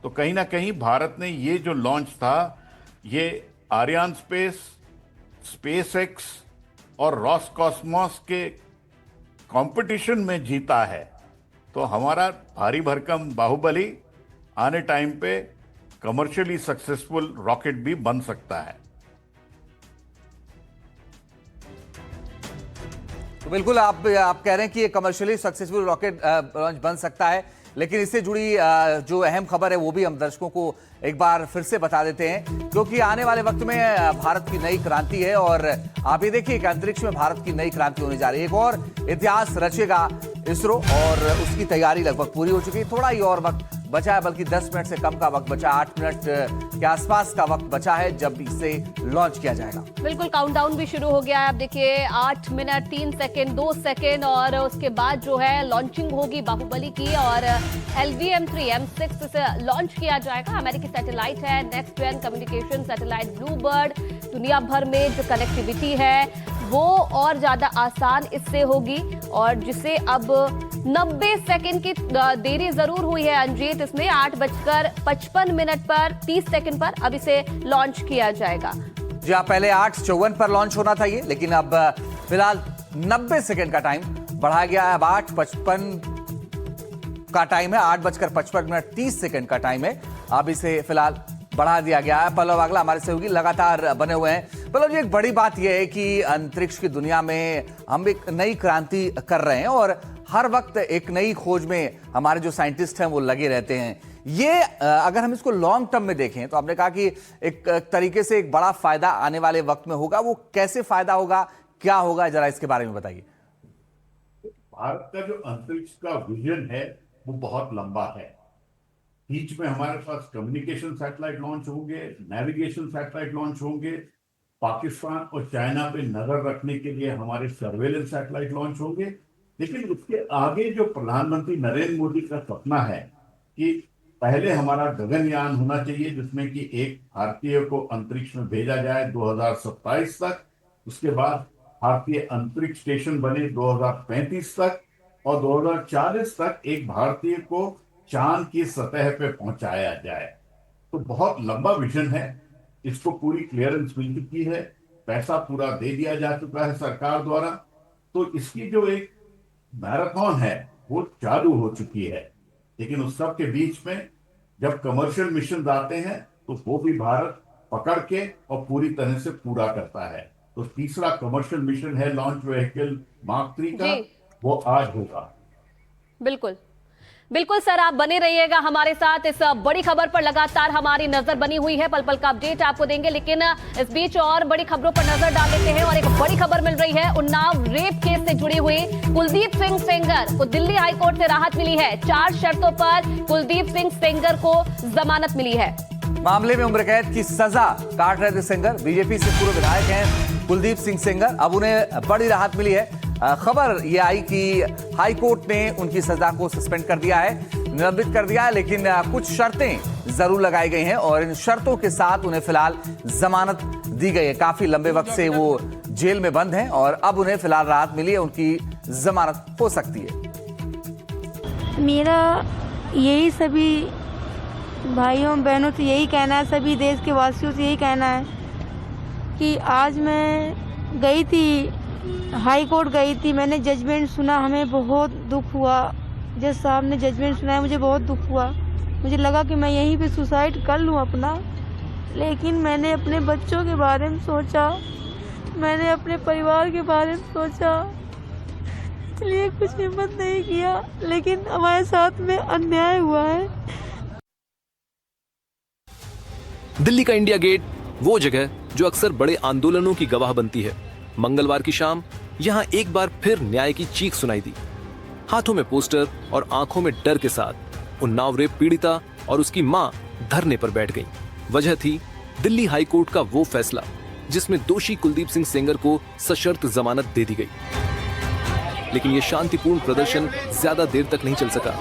तो कहीं ना कहीं भारत ने ये जो लॉन्च था, ये आर्यन स्पेस, SpaceX और रॉसकॉस्मोस के कंपटीशन में जीता है। तो हमारा भारी भरकम बाहुबली आने टाइम पे कमर्शियली सक्सेसफुल रॉकेट भी बन सकता है। तो बिल्कुल आप कह रहे हैं कि ये कमर्शियली सक्सेसफुल रॉकेट लॉन्च बन सकता है, लेकिन इससे जुड़ी जो अहम खबर है वो भी हम दर्शकों को एक बार फिर से बता देते हैं, क्योंकि आने वाले वक्त में भारत की नई क्रांति है। और आप ये देखिए कि अंतरिक्ष में भारत की नई क्रांति होने जा रही है। एक और इतिहास रचेगा इसरो, और उसकी तैयारी लगभग पूरी हो चुकी है। थोड़ा ही और वक्त बचा है, बल्कि 10 मिनट से कम का वक्त बचा, 8 मिनट के आसपास का वक्त बचा है जब इसे लॉन्च किया जाएगा। बिल्कुल, काउंटडाउन भी शुरू हो गया है। आप देखिए 8 मिनट 3 सेकंड 2 सेकंड, और उसके बाद जो है लॉन्चिंग होगी बाहुबली की, और LVM-3 M6 से लॉन्च किया जाएगा। अमेरिकी सैटेलाइट है, next gen communication satellite BlueBird. दुनिया भर में जो कनेक्टिविटी है वो और ज्यादा आसान इससे होगी, और जिसे अब 90 सेकंड की देरी जरूर हुई है अंजीत, इसमें 8:55 पर 30 सेकंड पर अब इसे लॉन्च किया जाएगा। जी हाँ, पहले 8:54 पर लॉन्च होना था ये, लेकिन अब फिलहाल 90 सेकंड का टाइम बढ़ा गया है। अब 8:55 का टाइम है, 8:55 30 सेकंड का टाइम है। अब इसे फिलहाल बढ़ा दिया गया है। पल्लव अगला हमारे सहयोगी लगातार बने हुए हैं। पल्लव जी, एक बड़ी बात यह है कि अंतरिक्ष की दुनिया में हम एक नई क्रांति कर रहे हैं, और हर वक्त एक नई खोज में हमारे जो साइंटिस्ट हैं वो लगे रहते हैं। ये अगर हम इसको लॉन्ग टर्म में देखें तो आपने कहा कि एक तरीके से एक बड़ा फायदा आने वाले वक्त में होगा। वो कैसे फायदा होगा, क्या होगा, जरा इसके बारे में बताइए। भारत का जो अंतरिक्ष का विजन है वो बहुत लंबा है। बीच में हमारे पास कम्युनिकेशन सैटेलाइट लॉन्च होंगे, नेविगेशन सैटेलाइट लॉन्च होंगे, पाकिस्तान और चाइना पे नजर रखने के लिए हमारे सर्वेलेंस सैटेलाइट लॉन्च होंगे। लेकिन उसके आगे जो प्रधानमंत्री नरेंद्र मोदी का सपना है कि पहले हमारा गगनयान होना चाहिए, जिसमें कि एक भारतीय को अंतरिक्ष में भेजा जाए 2027 तक, उसके बाद भारतीय अंतरिक्ष स्टेशन बने 2035 तक, और 2040 तक एक भारतीय को चांद की सतह पे पहुंचाया जाए। तो बहुत लंबा विजन है, इसको पूरी क्लियरेंस मिल चुकी है, पैसा पूरा दे दिया जा चुका है सरकार द्वारा। तो इसकी जो एक मैराथन है वो चालू हो चुकी है। लेकिन उस सब के बीच में जब कमर्शियल मिशन आते हैं तो वो भी भारत पकड़ के और पूरी तरह से पूरा करता है। तो तीसरा कमर्शियल मिशन है लॉन्च व्हीकल मार्क 3 का, वो आज होगा। बिल्कुल बिल्कुल सर, आप बने रहिएगा हमारे साथ। इस बड़ी खबर पर लगातार हमारी नजर बनी हुई है, पल पल का अपडेट आपको देंगे। लेकिन इस बीच और बड़ी खबरों पर नजर डाल लेते हैं, और एक बड़ी खबर मिल रही है उन्नाव रेप केस से जुड़ी हुई। कुलदीप सिंह सेंगर को दिल्ली हाईकोर्ट से राहत मिली है। 4 शर्तों पर कुलदीप सिंह सेंगर को जमानत मिली है। मामले में उम्र कैद की सजा काट रहे थे सेंगर। बीजेपी से पूर्व विधायक हैं कुलदीप सिंह सेंगर, अब उन्हें बड़ी राहत मिली है। खबर यह आई कि हाई कोर्ट ने उनकी सजा को सस्पेंड कर दिया है, निलंबित कर दिया है, लेकिन कुछ शर्तें जरूर लगाई गई हैं, और इन शर्तों के साथ उन्हें फिलहाल जमानत दी गई है। काफी लंबे वक्त से वो जेल में बंद हैं, और अब उन्हें फिलहाल राहत मिली है, उनकी जमानत हो सकती है। मेरा यही सभी भाइयों बहनों से यही कहना है, सभी देश के वासियों से यही कहना है कि आज मैं गई थी, हाई कोर्ट गई थी, मैंने जजमेंट सुना, हमें बहुत दुख हुआ। जज साहब ने जजमेंट सुनाया, मुझे बहुत दुख हुआ। मुझे लगा कि मैं यहीं पे सुसाइड कर लूँ अपना, लेकिन मैंने अपने बच्चों के बारे में सोचा, मैंने अपने परिवार के बारे में सोचा, इसलिए कुछ हिम्मत नहीं किया। लेकिन हमारे साथ में अन्याय हुआ है। दिल्ली का इंडिया गेट वो जगह जो अक्सर बड़े आंदोलनों की गवाह बनती है। मंगलवार की शाम यहां एक बार फिर न्याय की चीख सुनाई दी। हाथों में पोस्टर और आंखों में डर के साथ उन्नाव रेप पीड़िता और उसकी मां धरने पर बैठ गईं। वजह थी दिल्ली हाई कोर्ट का वो फैसला जिसमें दोषी कुलदीप सिंह सेंगर को सशर्त जमानत दे दी गई। लेकिन यह शांतिपूर्ण प्रदर्शन ज्यादा देर तक नहीं चल सका।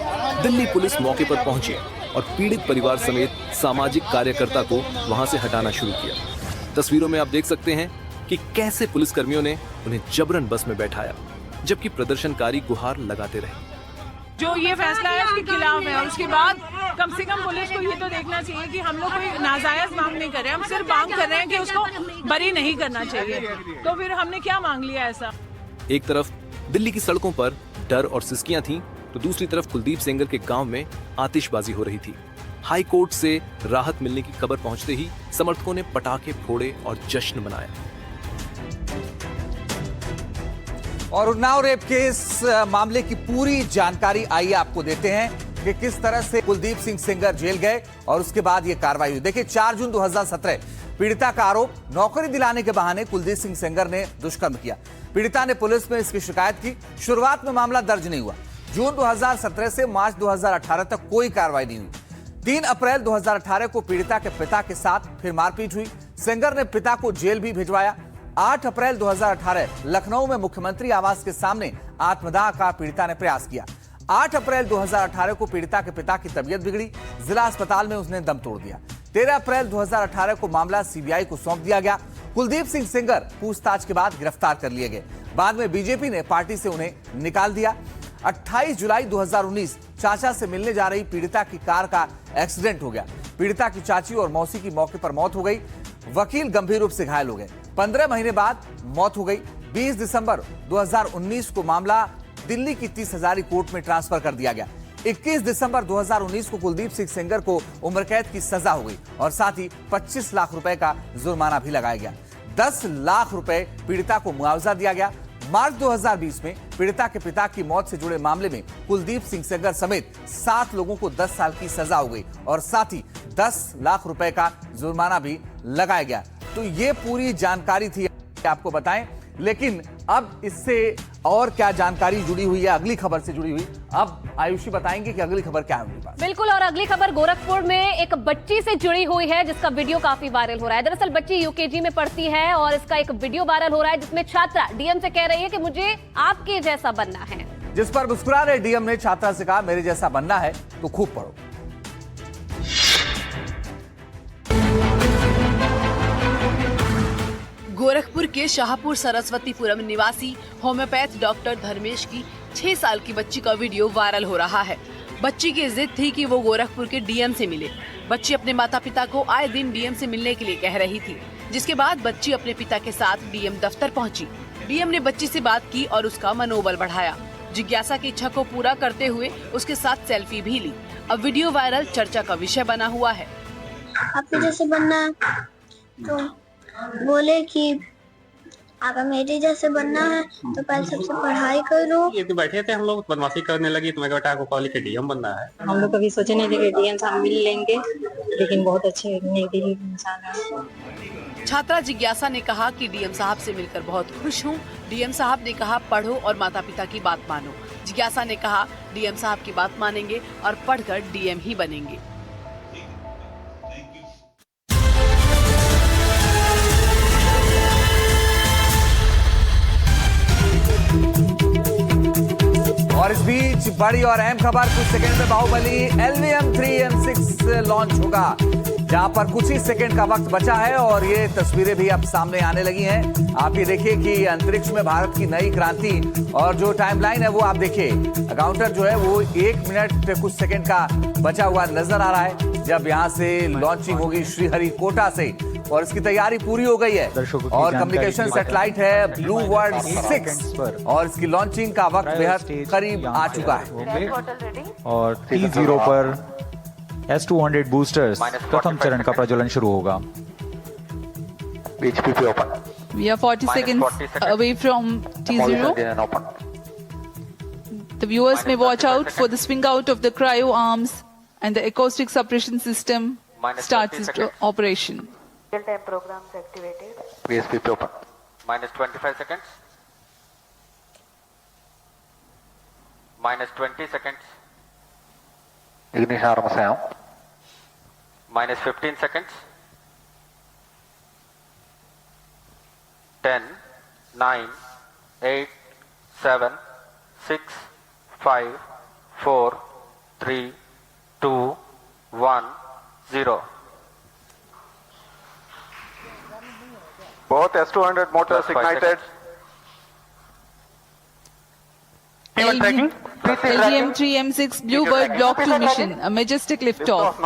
दिल्ली पुलिस मौके पर पहुंची और पीड़ित परिवार समेत सामाजिक कार्यकर्ता को वहां से हटाना शुरू किया। तस्वीरों में आप देख सकते हैं कि कैसे पुलिसकर्मियों ने उन्हें जबरन बस में बैठाया, जबकि प्रदर्शनकारी गुहार लगाते रहे। जो ये फैसला है उसके खिलाफ है, और उसके बाद कम से कम पुलिस को ये तो देखना चाहिए कि हम लोग कोई नाजायज मांग नहीं कर रहे हैं, हम सिर्फ मांग कर रहे हैं कि उसको बरी नहीं करना चाहिए। तो फिर हमने क्या मांग लिया ऐसा? एक तरफ दिल्ली की सड़कों पर डर और सिसकियां थीं, तो दूसरी तरफ कुलदीप सेंगर के गांव में आतिशबाजी हो रही थी। हाई कोर्ट से राहत मिलने की खबर पहुंचते ही समर्थकों ने पटाखे फोड़े और जश्न मनाया। और उन्नाव रेप के इस मामले की पूरी जानकारी आइए आपको देते हैं कि किस तरह से कुलदीप सिंह सेंगर जेल गए और उसके बाद यह कार्रवाई हुई। देखिए, 4 जून 2017 पीड़िता का आरोप, नौकरी दिलाने के बहाने कुलदीप सिंह सेंगर ने दुष्कर्म किया। पीड़िता ने पुलिस में इसकी शिकायत की। शुरुआत में मामला दर्ज नहीं हुआ। जून 2017 से मार्च 2018 तक कोई कार्रवाई नहीं हुई। 3 अप्रैल 2018 को पीड़िता के पिता के साथ फिर मारपीट हुई। सेंगर ने पिता को जेल भी भिजवाया। 8 अप्रैल 2018 लखनऊ में मुख्यमंत्री आवास के सामने आत्मदाह का पीड़िता ने प्रयास किया। 8 अप्रैल 2018 को पीड़िता के पिता की तबीयत बिगड़ी, जिला अस्पताल में उसने दम तोड़ दिया। 13 अप्रैल 2018 को मामला सीबीआई को सौंप दिया गया। कुलदीप सिंह सेंगर पूछताछ के बाद गिरफ्तार कर लिए गए। बाद में बीजेपी ने पार्टी से उन्हें निकाल दिया। 28 जुलाई 2019 चाचा से मिलने जा रही पीड़िता की कार का एक्सीडेंट हो गया। पीड़िता की चाची और मौसी की मौके पर मौत हो गई। वकील गंभीर रूप से घायल हो गए। 15 महीने बाद मौत हो गई। 20 दिसंबर 2019 को मामला दिल्ली की 30 हजारी कोर्ट में ट्रांसफर कर दिया गया। 21 दिसंबर 2019 को कुलदीप सिंह सेंगर को उम्र कैद की सजा हो गई और साथ ही 25 लाख रुपए का जुर्माना भी लगाया गया। 10 लाख रुपए पीड़िता को मुआवजा दिया गया। मार्च 2020 में पीड़िता के पिता की मौत से जुड़े मामले में कुलदीप सिंह सेंगर समेत 7 लोगों को 10 साल की सजा हो गई और साथ ही 10 लाख रुपए का जुर्माना भी लगाया गया। तो ये पूरी जानकारी थी, आपको बताएं। लेकिन अब इससे और क्या जानकारी जुड़ी हुई है अगली खबर से जुड़ी हुई, अब आयुषी बताएंगे कि अगली खबर क्या है उनके पास। बिल्कुल, और अगली खबर गोरखपुर में एक बच्ची से जुड़ी हुई है जिसका वीडियो काफी वायरल हो रहा है। दरअसल बच्ची यूकेजी में पढ़ती है और इसका एक वीडियो वायरल हो रहा है जिसमें छात्रा डीएम से कह रही है कि मुझे आपके जैसा बनना है, जिस पर मुस्कुरा रहे डीएम ने छात्रा से कहा मेरे जैसा बनना है तो खूब पढ़ो। गोरखपुर के शाहपुर सरस्वतीपुरम निवासी होम्योपैथ डॉक्टर धर्मेश की 6 साल की बच्ची का वीडियो वायरल हो रहा है। बच्ची की जिद थी कि वो गोरखपुर के डीएम से मिले। बच्ची अपने माता पिता को आए दिन डीएम से मिलने के लिए कह रही थी, जिसके बाद बच्ची अपने पिता के साथ डीएम दफ्तर पहुंची। डीएम ने बच्ची से बात की और उसका मनोबल बढ़ाया। जिज्ञासा की इच्छा को पूरा करते हुए उसके साथ सेल्फी भी ली। अब वीडियो वायरल चर्चा का विषय बना हुआ है। आपके जैसे बनना है तो बोले कि आप मेरे जैसे बनना है तो पहले सबसे पढ़ाई करो। ये तो बैठे थे हम लोग, बदमाशी करने लगी तो मैं बेटा को कॉलेज के डीएम बनना है। हम लोग कभी सोचे नहीं थे कि डीएम से हम मिल लेंगे, लेकिन बहुत अच्छे नेक-दिल इंसान है। छात्रा जिज्ञासा ने कहा कि डीएम साहब से मिलकर बहुत खुश हूँ। डीएम साहब ने कहा पढ़ो और माता पिता की बात मानो। जिज्ञासा ने कहा डीएम साहब की बात मानेंगे और पढ़कर डीएम ही बनेंगे। और इस बीच बड़ी और अहम खबर, कुछ सेकंड में बाहुबली LVM-3M6 लॉन्च होगा, जहां पर कुछ ही सेकंड का वक्त बचा है और ये तस्वीरें भी अब सामने आने लगी हैं। आप ये देखिए कि अंतरिक्ष में भारत की नई क्रांति और जो टाइमलाइन है वो आप देखिए। काउंटर जो है वो 1 मिनट कुछ सेकंड का बचा हुआ नजर आ रहा है। जब यहां से लॉन्चिंग होगी श्रीहरिकोटा से, और इसकी तैयारी पूरी हो गई है। और कम्युनिकेशन सैटेलाइट है ब्लू वर्ल्ड 6 और इसकी लॉन्चिंग का वक्त बेहद करीब आ चुका है। और T0 पर S200 बूस्टर्स प्रथम चरण का प्रज्वलन शुरू होगा। We are 40 seconds away from T0. The viewers may watch out for the swing out of the cryo arms and the acoustic suppression system starts its operation. Real-time programs activated. VSPP open. Minus 25 seconds. Minus 20 seconds. Ignition arms down. Minus 15 seconds. 10, 9, 8, 7, 6, 5, 4, 3, 2, 1, 0. Both S200 motors ignited. LVM-3 M6 Bluebird Block 2 mission, a majestic liftoff.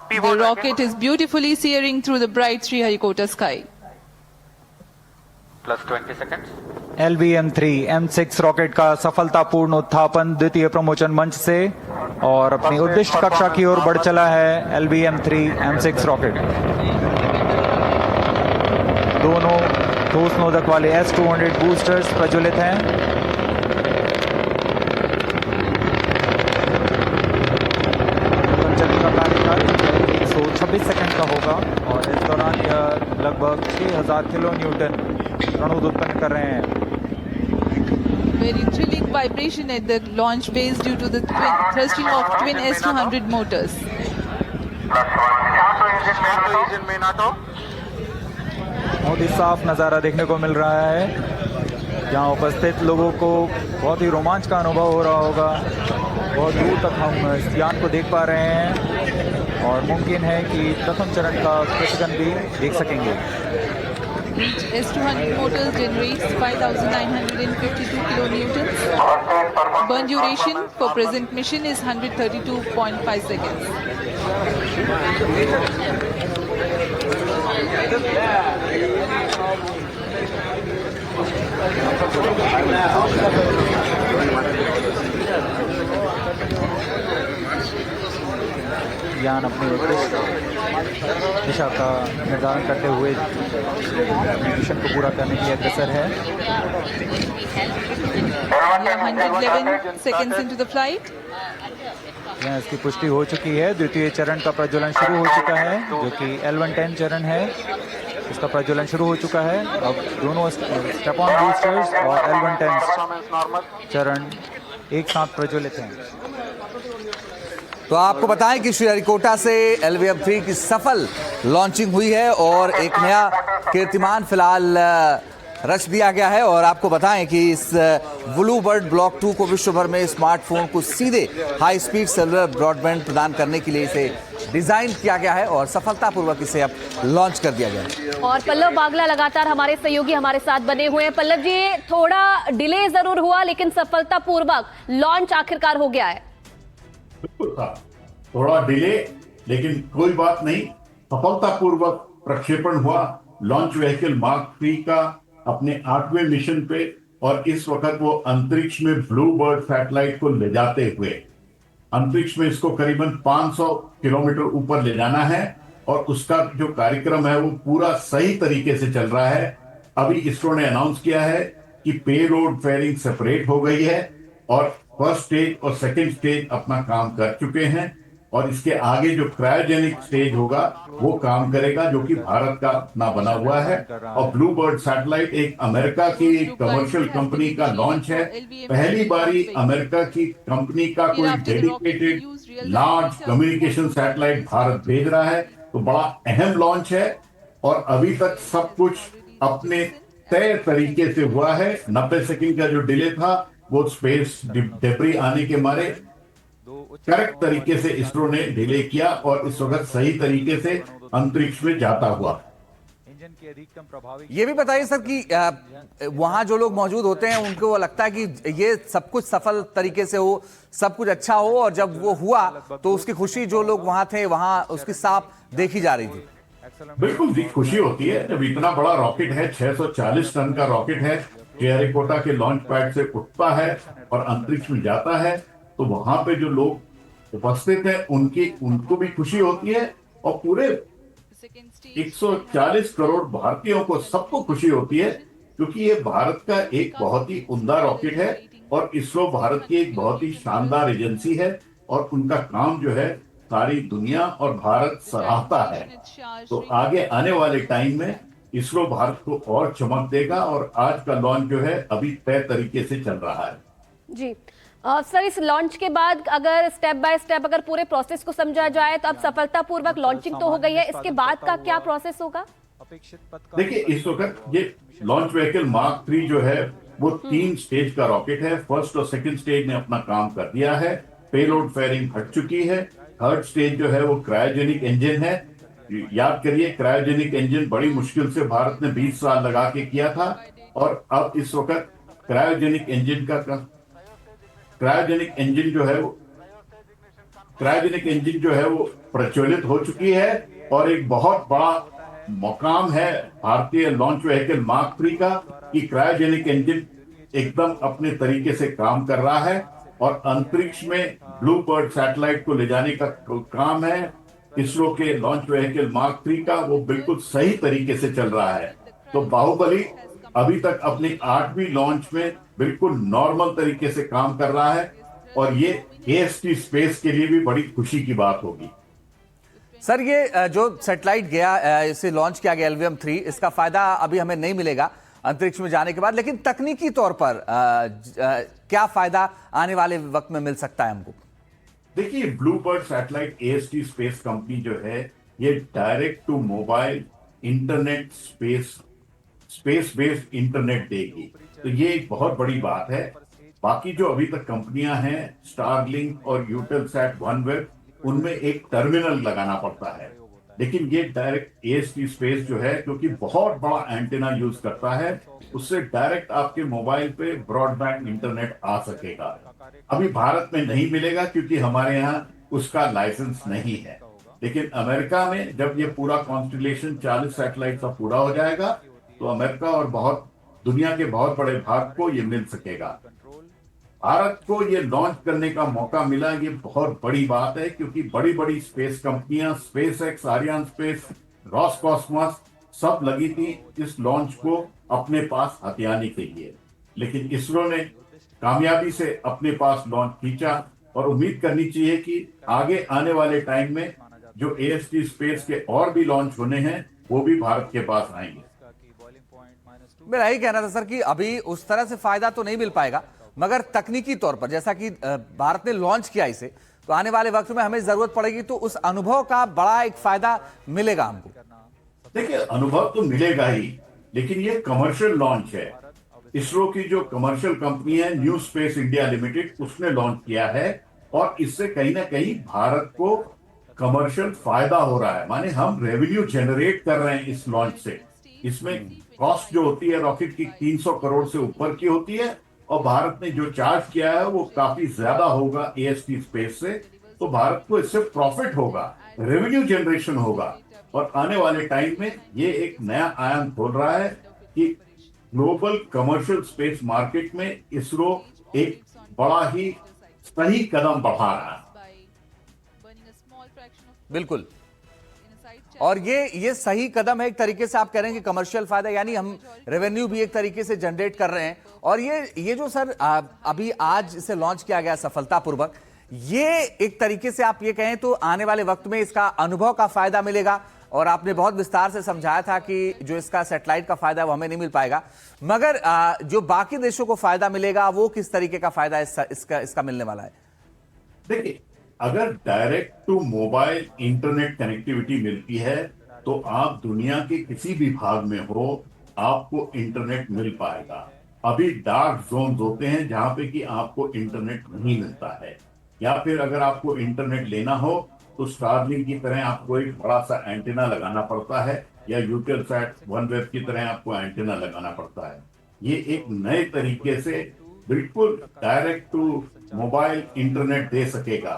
The rocket is beautifully searing through the bright Sriharikota sky. Plus 20 seconds. LVM-3 M6 rocket का सफलतापूर्ण उत्थापन द्वितीय प्रमोचन मंच से और अपनी उद्दिष्ट कक्षा की ओर बढ़ चला है। LVM-3 M6 रॉकेट दोनों ठोस नोदक वाले S200 बूस्टर्स प्रज्वलित हैं। संचालन का कार्यकाल 126 सेकंड का होगा और इस दौरान यह लगभग 6000 किलो न्यूटन रणोद उत्पन्न कर रहे हैं। Very thrilling vibration at the launch base due to the thrusting of twin S200 motors. बहुत ही साफ नज़ारा देखने को मिल रहा है। यहाँ उपस्थित लोगों को बहुत ही रोमांच का अनुभव हो रहा होगा। बहुत दूर तक हम इस यान को देख पा रहे हैं और मुमकिन है कि प्रथम चरण का प्रक्षेपण भी देख सकेंगे। Each S200 motors generates 5,952 kilonewtons. Burn duration for present mission is 132.5 seconds. यान अपनी दिशा का निर्धारण करते हुए मिशन को पूरा करने की अग्रसर है। We are 111 seconds into the flight. यहाँ इसकी पुष्टि हो चुकी है। द्वितीय चरण का प्रज्वलन शुरू हो चुका है जो कि L110 चरण है। इसका प्रज्वलन शुरू हो चुका है। अब दोनों स्टेप ऑन बूस्टर्स और L110 चरण एक साथ प्रज्वलित हैं। तो आपको बताएं कि श्रीहरिकोटा से LVM-3 की सफल लॉन्चिंग हुई है और एक नया कीर्तिमान फिलहाल रच दिया गया है। और आपको बताएं कि इस ब्लूबर्ड ब्लॉक 2 को विश्व भर में स्मार्टफोन को सीधे हाई स्पीड सेलुलर ब्रॉडबैंड प्रदान करने के लिए इसे डिजाइन किया गया है और सफलतापूर्वक इसे अब लॉन्च कर दिया गया है। और पल्लव बागला लगातार हमारे सहयोगी हमारे साथ बने हुए हैं। पल्लव जी, थोड़ा डिले जरूर हुआ लेकिन सफलतापूर्वक लॉन्च आखिरकार हो गया है। बिल्कुल था, थोड़ा डिले लेकिन कोई बात नहीं, सफलतापूर्वक प्रक्षेपण हुआ। लॉन्च व्हीकल मार्क 3 का अपने 8वें मिशन पे और इस वक्त वो अंतरिक्ष में ब्लूबर्ड सैटेलाइट को ले जाते हुए अंतरिक्ष में इसको करीबन 500 किलोमीटर ऊपर ले जाना है और उसका जो कार्यक्रम है वो पूरा सही तरीके से चल रहा है। अभी इसरो ने अनाउंस किया है कि पेलोड फेयरिंग सेपरेट हो गई है और फर्स्ट स्टेज और सेकंड स्टेज अपना काम कर चुके हैं और इसके आगे जो क्रायोजेनिक स्टेज होगा वो काम करेगा, जो कि भारत का अपना बना हुआ है। और ब्लूबर्ड सैटेलाइट एक अमेरिका की कमर्शियल कंपनी का लॉन्च है। पहली बारी अमेरिका की कंपनी का कोई dedicated large communication satellite Bharat भेज रहा है, तो बड़ा अहम लॉन्च है। और अभी तक सब कुछ अपने तय तरीके से हुआ है। 90 सेकंड का जो डिले था वो स्पेस डेब्री आने के मारे करेक्ट तरीके से इसरो ने डिले किया और इस वक्त सही तरीके से अंतरिक्ष में जाता हुआ। की अधिकतम प्रभावी। ये भी बताइए सर कि वहां जो लोग मौजूद होते हैं उनको लगता है कि ये सब कुछ सफल तरीके से हो, सब कुछ अच्छा हो, और जब वो हुआ तो उसकी खुशी जो लोग वहां थे वहां उसकी साफ देखी जा रही थी। बिल्कुल खुशी होती है जब इतना बड़ा रॉकेट है, 640 टन का रॉकेट है, श्रीहरिकोटा के लॉन्च पैड से उठता है और अंतरिक्ष में जाता है, तो वहां पे जो लोग उपस्थित हैं उनको भी खुशी होती है और पूरे 140 करोड़ भारतीयों को सबको खुशी होती है, क्योंकि ये भारत का एक बहुत ही उम्दा रॉकेट है और इसरो भारत की एक बहुत ही शानदार एजेंसी है और उनका काम जो है सारी दुनिया और भारत सराहता है। तो आगे आने वाले टाइम में इसरो भारत को और चमक देगा और आज का लॉन्च जो है अभी तय तरीके से चल रहा है। जी सर, इस लॉन्च के बाद अगर स्टेप बाय स्टेप अगर पूरे प्रोसेस को समझा जाए तो अब सफलतापूर्वक लॉन्चिंग तो हो गई है, इसके बाद का क्या प्रोसेस होगा? देखिए, इस वक्त ये लॉन्च व्हीकल मार्क 3 जो है वो 3 स्टेज का रॉकेट है। फर्स्ट और सेकंड स्टेज ने अपना काम कर दिया है, पेलोड फेयरिंग हट चुकी है। थर्ड स्टेज जो है वो क्रायोजेनिक इंजन है। याद करिए, क्रायोजेनिक इंजन बड़ी मुश्किल से भारत ने 20 साल लगा के किया था और अब इस वक्त क्रायोजेनिक इंजन जो है वो प्रचलित हो चुकी है और एक बहुत बड़ा मुकाम है भारतीय लॉन्च व्हीकल मार्क 3 का कि क्रायोजेनिक इंजन एकदम अपने तरीके से काम कर रहा है और अंतरिक्ष में ब्लू बर्ड सैटेलाइट को ले जाने का काम है इसरो के लॉन्च व्हीकल मार्क 3 का, वो बिल्कुल सही तरीके से चल रहा है। तो बाहुबली अभी तक अपनी 8वीं लॉन्च में बिल्कुल नॉर्मल तरीके से काम कर रहा है और ये AST स्पेस के लिए भी बड़ी खुशी की बात होगी। सर, ये जो सैटेलाइट गया, इसे लॉन्च किया गया LVM 3, इसका फायदा अभी हमें नहीं मिलेगा अंतरिक्ष में जाने के बाद, लेकिन तकनीकी तौर पर क्या फायदा आने वाले वक्त में मिल सकता है हमको? देखिए, Blue Bird satellite AST space company जो है ये direct to mobile internet space based internet देगी, तो ये एक बहुत बड़ी बात है। बाकी जो अभी तक कंपनियां हैं, स्टारलिंक और यूटेलसैट OneWeb, उनमें एक टर्मिनल लगाना पड़ता है, लेकिन ये डायरेक्ट AST स्पेस जो है क्योंकि बहुत बड़ा एंटेना यूज करता है, उससे डायरेक्ट आपके मोबाइल पे ब्रॉडबैंड इंटरनेट आ सकेगा। अभी भारत में नहीं मिलेगा क्योंकि हमारे यहाँ उसका लाइसेंस नहीं है, लेकिन अमेरिका में जब ये पूरा कॉन्स्टिलेशन 40 सैटेलाइट का पूरा हो जाएगा तो अमेरिका और दुनिया के बहुत बड़े भाग को ये मिल सकेगा। भारत को ये लॉन्च करने का मौका मिला, ये बहुत बड़ी बात है, क्योंकि बड़ी बड़ी स्पेस कंपनियां SpaceX, आर्यन स्पेस, रॉसकॉस्मोस सब लगी थी इस लॉन्च को अपने पास हथियाने के लिए, लेकिन इसरो ने कामयाबी से अपने पास लॉन्च खींचा और उम्मीद करनी चाहिए कि आगे आने वाले टाइम में जो AST स्पेस के और भी लॉन्च होने हैं वो भी भारत के पास आएंगे। मेरा यही कहना था सर कि अभी उस तरह से फायदा तो नहीं मिल पाएगा, मगर तकनीकी तौर पर जैसा कि भारत ने लॉन्च किया इसे, तो आने वाले वक्त में हमें जरूरत पड़ेगी तो उस अनुभव का बड़ा एक फायदा मिलेगा हमको। देखिए, अनुभव तो मिलेगा ही, लेकिन ये कमर्शियल लॉन्च है। इसरो की जो कमर्शियल कंपनी है न्यू स्पेस इंडिया लिमिटेड, उसने लॉन्च किया है और इससे कहीं ना कहीं भारत को कमर्शियल फायदा हो रहा है, माने हम रेवेन्यू जनरेट कर रहे हैं इस लॉन्च से। इसमें कॉस्ट जो होती है रॉकेट की 300 करोड़ से ऊपर की होती है और भारत ने जो चार्ज किया है वो काफी ज्यादा होगा AST स्पेस से, तो भारत को इससे प्रॉफिट होगा, रेवेन्यू जनरेशन होगा और आने वाले टाइम में ये एक नया आयाम खोल रहा है कि ग्लोबल कमर्शियल स्पेस मार्केट में इसरो एक बड़ा ही सही कदम बढ़ा रहा है। बिल्कुल, और ये सही कदम है एक तरीके से। आप कह रहे हैं कि कमर्शियल फायदा, यानी हम रेवेन्यू भी एक तरीके से जनरेट कर रहे हैं। और ये जो सर अभी आज इसे लॉन्च किया गया सफलतापूर्वक, ये एक तरीके से आप ये कहें तो आने वाले वक्त में इसका अनुभव का फायदा मिलेगा। और आपने बहुत विस्तार से समझाया था कि जो इसका सैटेलाइट का फायदा वो हमें नहीं मिल पाएगा, मगर जो बाकी देशों को फायदा मिलेगा वो किस तरीके का फायदा इसका मिलने वाला है? देखिए, अगर direct to mobile internet connectivity मिलती है तो आप दुनिया के किसी भी भाग में हो, आपको इंटरनेट मिल पाएगा। अभी डार्क जोन होते हैं जहां पे कि आपको इंटरनेट नहीं मिलता है, या फिर अगर आपको इंटरनेट लेना हो तो स्टारलिंक की तरह आपको एक बड़ा सा एंटीना लगाना पड़ता है, या यूटेलसैट OneWeb की तरह आपको एंटीना लगाना पड़ता है। ये एक नए तरीके से बिल्कुल डायरेक्ट टू मोबाइल इंटरनेट दे सकेगा,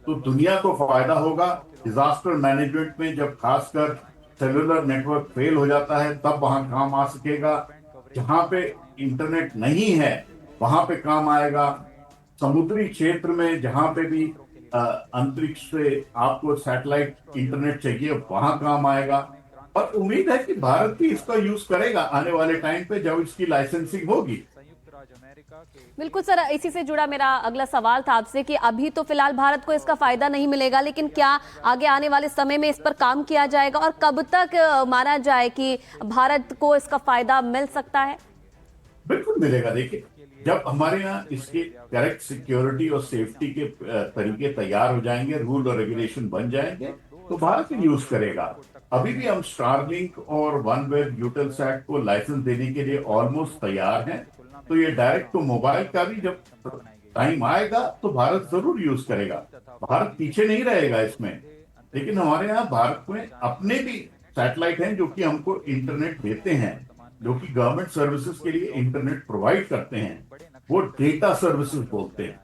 तो दुनिया को फायदा होगा। डिजास्टर मैनेजमेंट में जब खासकर सेलुलर नेटवर्क फेल हो जाता है तब वहां काम आ सकेगा। जहां पे इंटरनेट नहीं है वहां पे काम आएगा। समुद्री क्षेत्र में जहां पे भी अंतरिक्ष से आपको सैटेलाइट इंटरनेट चाहिए वहां काम आएगा। और उम्मीद है कि भारत भी इसका यूज करेगा आने वाले टाइम पे जब इसकी लाइसेंसिंग होगी। बिल्कुल सर, इसी से जुड़ा मेरा अगला सवाल था आपसे कि अभी तो फिलहाल भारत को इसका फायदा नहीं मिलेगा, लेकिन क्या आगे आने वाले समय में इस पर काम किया जाएगा और कब तक माना जाए कि भारत को इसका फायदा मिल सकता है? बिल्कुल मिलेगा। देखिए, जब हमारे यहाँ इसके करेक्ट सिक्योरिटी और सेफ्टी के तरीके तैयार हो जाएंगे, रूल और रेगुलेशन बन जाएंगे, तो भारत यूज करेगा। अभी भी हम स्टारलिंक और OneWeb यूटेलसैट को लाइसेंस देने के लिए ऑलमोस्ट तैयार हैं। तो ये डायरेक्ट टू मोबाइल का भी जब टाइम आएगा तो भारत जरूर यूज करेगा। भारत पीछे नहीं रहेगा इसमें। लेकिन हमारे यहाँ भारत में अपने भी सैटेलाइट हैं जो कि हमको इंटरनेट देते हैं, जो कि गवर्नमेंट सर्विसेज के लिए इंटरनेट प्रोवाइड करते हैं, वो डेटा सर्विसेज बोलते हैं।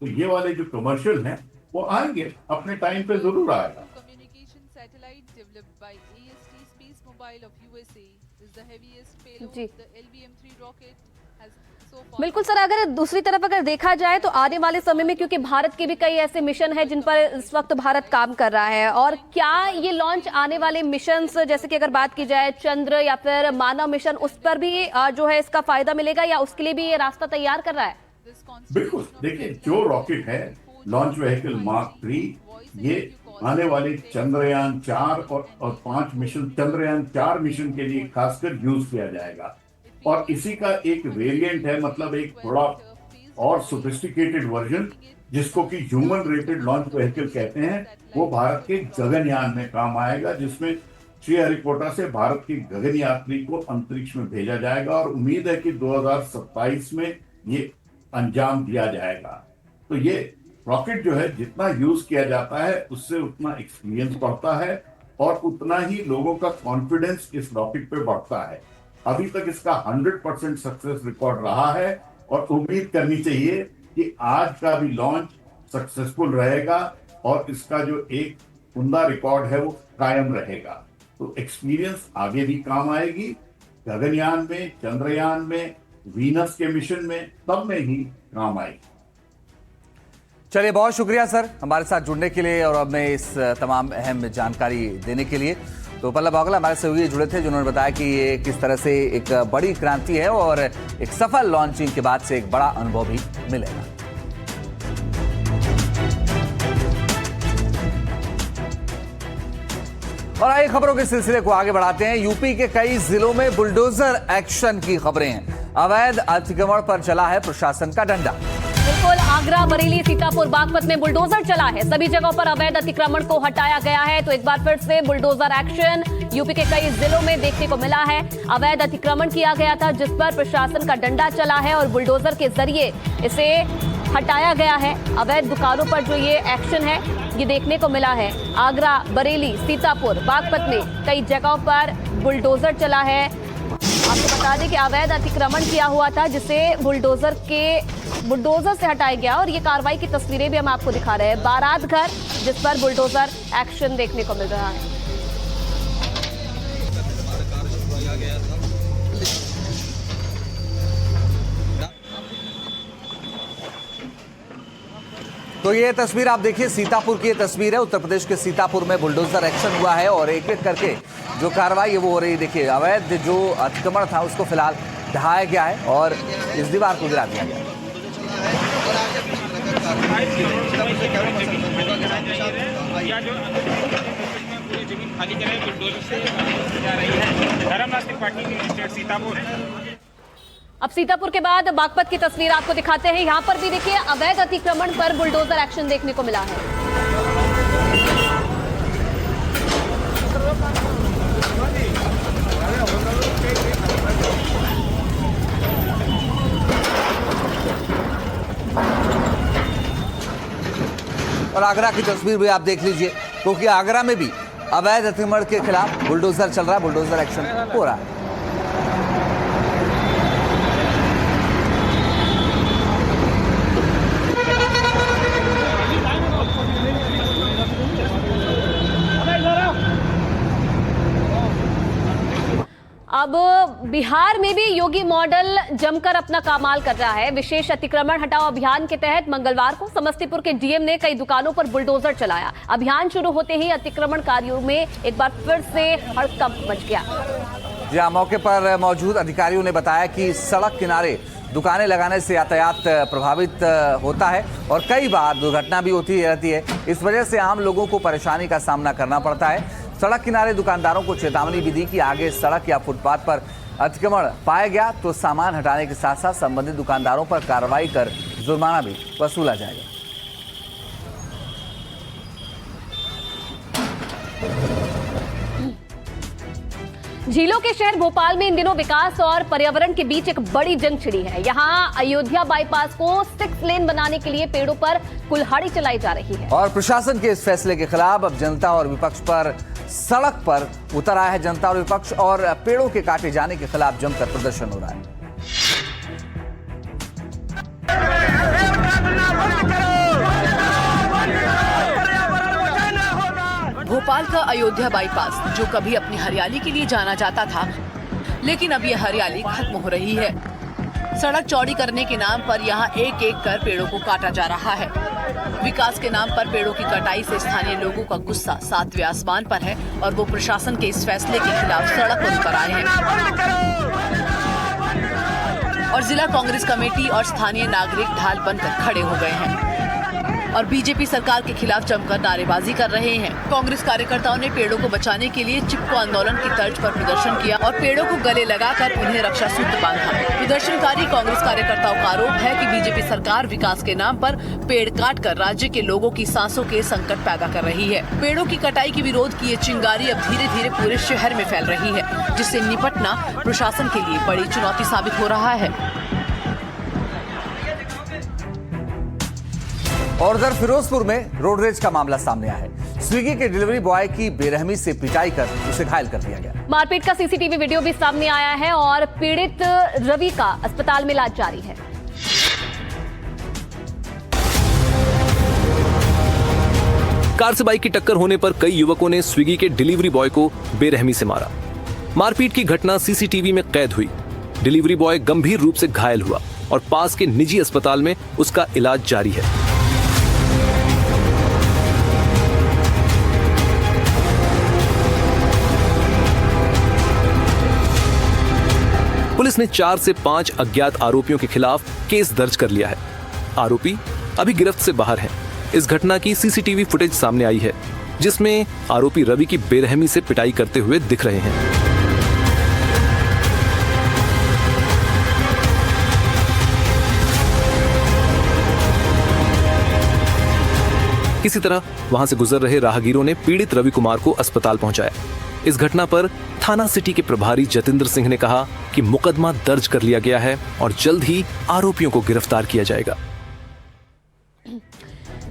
तो ये वाले जो कमर्शियल हैं वो आएंगे, अपने टाइम पे जरूर आएगा। जी बिल्कुल सर, अगर दूसरी तरफ अगर देखा जाए तो आने वाले समय में, क्योंकि भारत के भी कई ऐसे मिशन हैं जिन पर इस वक्त भारत काम कर रहा है, और क्या ये लॉन्च आने वाले मिशन जैसे कि अगर बात की जाए चंद्र या फिर मानव मिशन, उस पर भी जो है इसका फायदा मिलेगा या उसके लिए भी ये रास्ता तैयार कर रहा है? बिल्कुल, देखिए जो रॉकेट है लॉन्च व्हीकल मार्क 3, ये आने वाले चंद्रयान 4 और 5 मिशन, चंद्रयान 4 मिशन के लिए खासकर यूज किया जाएगा। और इसी का एक वेरिएंट है, मतलब एक थोड़ा और सोफिस्टिकेटेड वर्जन, जिसको कि ह्यूमन रेटेड लॉन्च व्हीकल कहते हैं, वो भारत के गगनयान में काम आएगा, जिसमें श्रीहरिकोटा से भारत के गगन यात्री को अंतरिक्ष में भेजा जाएगा। और उम्मीद है कि 2027 में ये अंजाम दिया जाएगा। तो ये रॉकेट जो है जितना यूज किया जाता है उससे उतना एक्सपीरियंस बढ़ता है और उतना ही लोगों का कॉन्फिडेंस इस रॉकेट पे बढ़ता है। अभी तक इसका 100% सक्सेस रिकॉर्ड रहा है और उम्मीद करनी चाहिए कि आज का भी लॉन्च सक्सेसफुल रहेगा और इसका जो एक उम्दा रिकॉर्ड है वो कायम रहेगा। तो एक्सपीरियंस आगे भी काम आएगी, गगनयान में, चंद्रयान में, वीनस के मिशन में, सब में ही काम आएगी। चलिए, बहुत शुक्रिया सर हमारे साथ जुड़ने के लिए और हमें इस तमाम अहम जानकारी देने के लिए। तो पल्लव बागला हमारे सहयोगी जुड़े थे जिन्होंने बताया कि ये किस तरह से एक बड़ी क्रांति है और एक सफल लॉन्चिंग के बाद से एक बड़ा अनुभव भी मिलेगा। और आइए खबरों के सिलसिले को आगे बढ़ाते हैं। यूपी के कई जिलों में बुलडोजर एक्शन की खबरें हैं। अवैध अतिक्रमण पर चला है प्रशासन का डंडा। बिल्कुल, आगरा, बरेली, सीतापुर, बागपत में बुलडोजर चला है। सभी जगहों पर अवैध अतिक्रमण को हटाया गया है। तो एक बार फिर से बुलडोजर एक्शन यूपी के कई जिलों में देखने को मिला है। अवैध अतिक्रमण किया गया था जिस पर प्रशासन का डंडा चला है और बुलडोजर के जरिए इसे हटाया गया है। अवैध दुकानों पर जो ये एक्शन है ये देखने को मिला है। आगरा, बरेली, सीतापुर, बागपत में कई जगहों पर बुलडोजर चला है। आपको बता दें कि अवैध अतिक्रमण किया हुआ था जिसे बुलडोजर से हटाया गया और ये कार्रवाई की तस्वीरें भी हम आपको दिखा रहे हैं। बारात घर जिस पर बुलडोजर एक्शन देखने को मिल रहा है। तो ये तस्वीर आप देखिए, सीतापुर की ये तस्वीर है। उत्तर प्रदेश के सीतापुर में बुलडोजर एक्शन हुआ है और एक एक करके जो कार्रवाई है वो हो रही है। देखिए, अवैध जो अतिक्रमण था उसको फिलहाल ढहाया गया है और इस दीवार को गिरा दिया गया है। अब सीतापुर के बाद बागपत की तस्वीर आपको दिखाते हैं। यहाँ पर भी देखिए अवैध अतिक्रमण पर बुलडोजर एक्शन देखने को मिला है। और आगरा की तस्वीर भी आप देख लीजिए, क्योंकि आगरा में भी अवैध अतिक्रमण के खिलाफ बुलडोजर चल रहा है, बुलडोजर एक्शन हो रहा है। अब बिहार में भी योगी मॉडल जमकर अपना कमाल कर रहा है। विशेष अतिक्रमण हटाओ अभियान के तहत मंगलवार को समस्तीपुर के डीएम ने कई दुकानों पर बुलडोजर चलाया। अभियान शुरू होते ही अतिक्रमणकारियों में एक बार फिर से हड़कंप मच गया। जी हाँ, मौके पर मौजूद अधिकारियों ने बताया कि सड़क किनारे दुकानें लगाने से यातायात प्रभावित होता है और कई बार दुर्घटना भी होती रहती है। इस वजह से आम लोगों को परेशानी का सामना करना पड़ता है। सड़क किनारे दुकानदारों को चेतावनी भी दी कि आगे सड़क या फुटपाथ पर अतिक्रमण पाया गया तो सामान हटाने के साथ साथ संबंधित दुकानदारों पर कार्रवाई कर जुर्माना भी वसूला जाएगा। झीलों के शहर भोपाल में इन दिनों विकास और पर्यावरण के बीच एक बड़ी जंग छिड़ी है। यहाँ अयोध्या बाईपास को 6 लेन बनाने के लिए पेड़ों पर कुल्हाड़ी चलाई जा रही है और प्रशासन के इस फैसले के खिलाफ अब जनता और विपक्ष पर सड़क पर उतर आया है। जनता और विपक्ष और पेड़ों के काटे जाने के खिलाफ जमकर प्रदर्शन हो रहा है। भोपाल का अयोध्या बाईपास जो कभी अपनी हरियाली के लिए जाना जाता था, लेकिन अब यह हरियाली खत्म हो रही है। सड़क चौड़ी करने के नाम पर यहाँ एक एक कर पेड़ों को काटा जा रहा है। विकास के नाम पर पेड़ों की कटाई से स्थानीय लोगों का गुस्सा 7वें आसमान पर है और वो प्रशासन के इस फैसले के खिलाफ सड़क पर उतर आए हैं और जिला कांग्रेस कमेटी और स्थानीय नागरिक ढाल बनकर खड़े हो गए हैं और बीजेपी सरकार के खिलाफ जमकर नारेबाजी कर रहे हैं। कांग्रेस कार्यकर्ताओं ने पेड़ों को बचाने के लिए चिपको आंदोलन की तर्ज पर प्रदर्शन किया और पेड़ों को गले लगाकर उन्हें रक्षा सूत्र बांधा। प्रदर्शनकारी कांग्रेस कार्यकर्ताओं का आरोप है कि बीजेपी सरकार विकास के नाम पर पेड़ काटकर राज्य के लोगों की सांसों के संकट पैदा कर रही है। पेड़ों की कटाई के विरोध की ये चिंगारी अब धीरे धीरे पूरे शहर में फैल रही है, जिससे निपटना प्रशासन के लिए बड़ी चुनौती साबित हो रहा है। और उधर फिरोजपुर में रोड रेज का मामला सामने आया है। स्विगी के डिलीवरी बॉय की बेरहमी से पिटाई कर उसे घायल कर दिया गया। मारपीट का सीसीटीवी वीडियो भी सामने आया है और पीड़ित रवि का अस्पताल में इलाज जारी है। कार से बाइक की टक्कर होने पर कई युवकों ने स्विगी के डिलीवरी बॉय को बेरहमी से मारा। मारपीट की घटना सीसीटीवी में कैद हुई। डिलीवरी बॉय गंभीर रूप से घायल हुआ और पास के निजी अस्पताल में उसका इलाज जारी है। पुलिस ने 4 से 5 अज्ञात आरोपियों के खिलाफ केस दर्ज कर लिया है। आरोपी अभी गिरफ्त से बाहर हैं। इस घटना की सीसीटीवी फुटेज सामने आई है, जिसमें आरोपी रवि की बेरहमी से पिटाई करते हुए दिख रहे हैं। किसी तरह वहां से गुजर रहे राहगीरों ने पीड़ित रवि कुमार को अस्पताल पहुंचाया। इस घटना पर थाना सिटी के प्रभारी जतिंद्र सिंह ने कहा कि मुकदमा दर्ज कर लिया गया है और जल्द ही आरोपियों को गिरफ्तार किया जाएगा।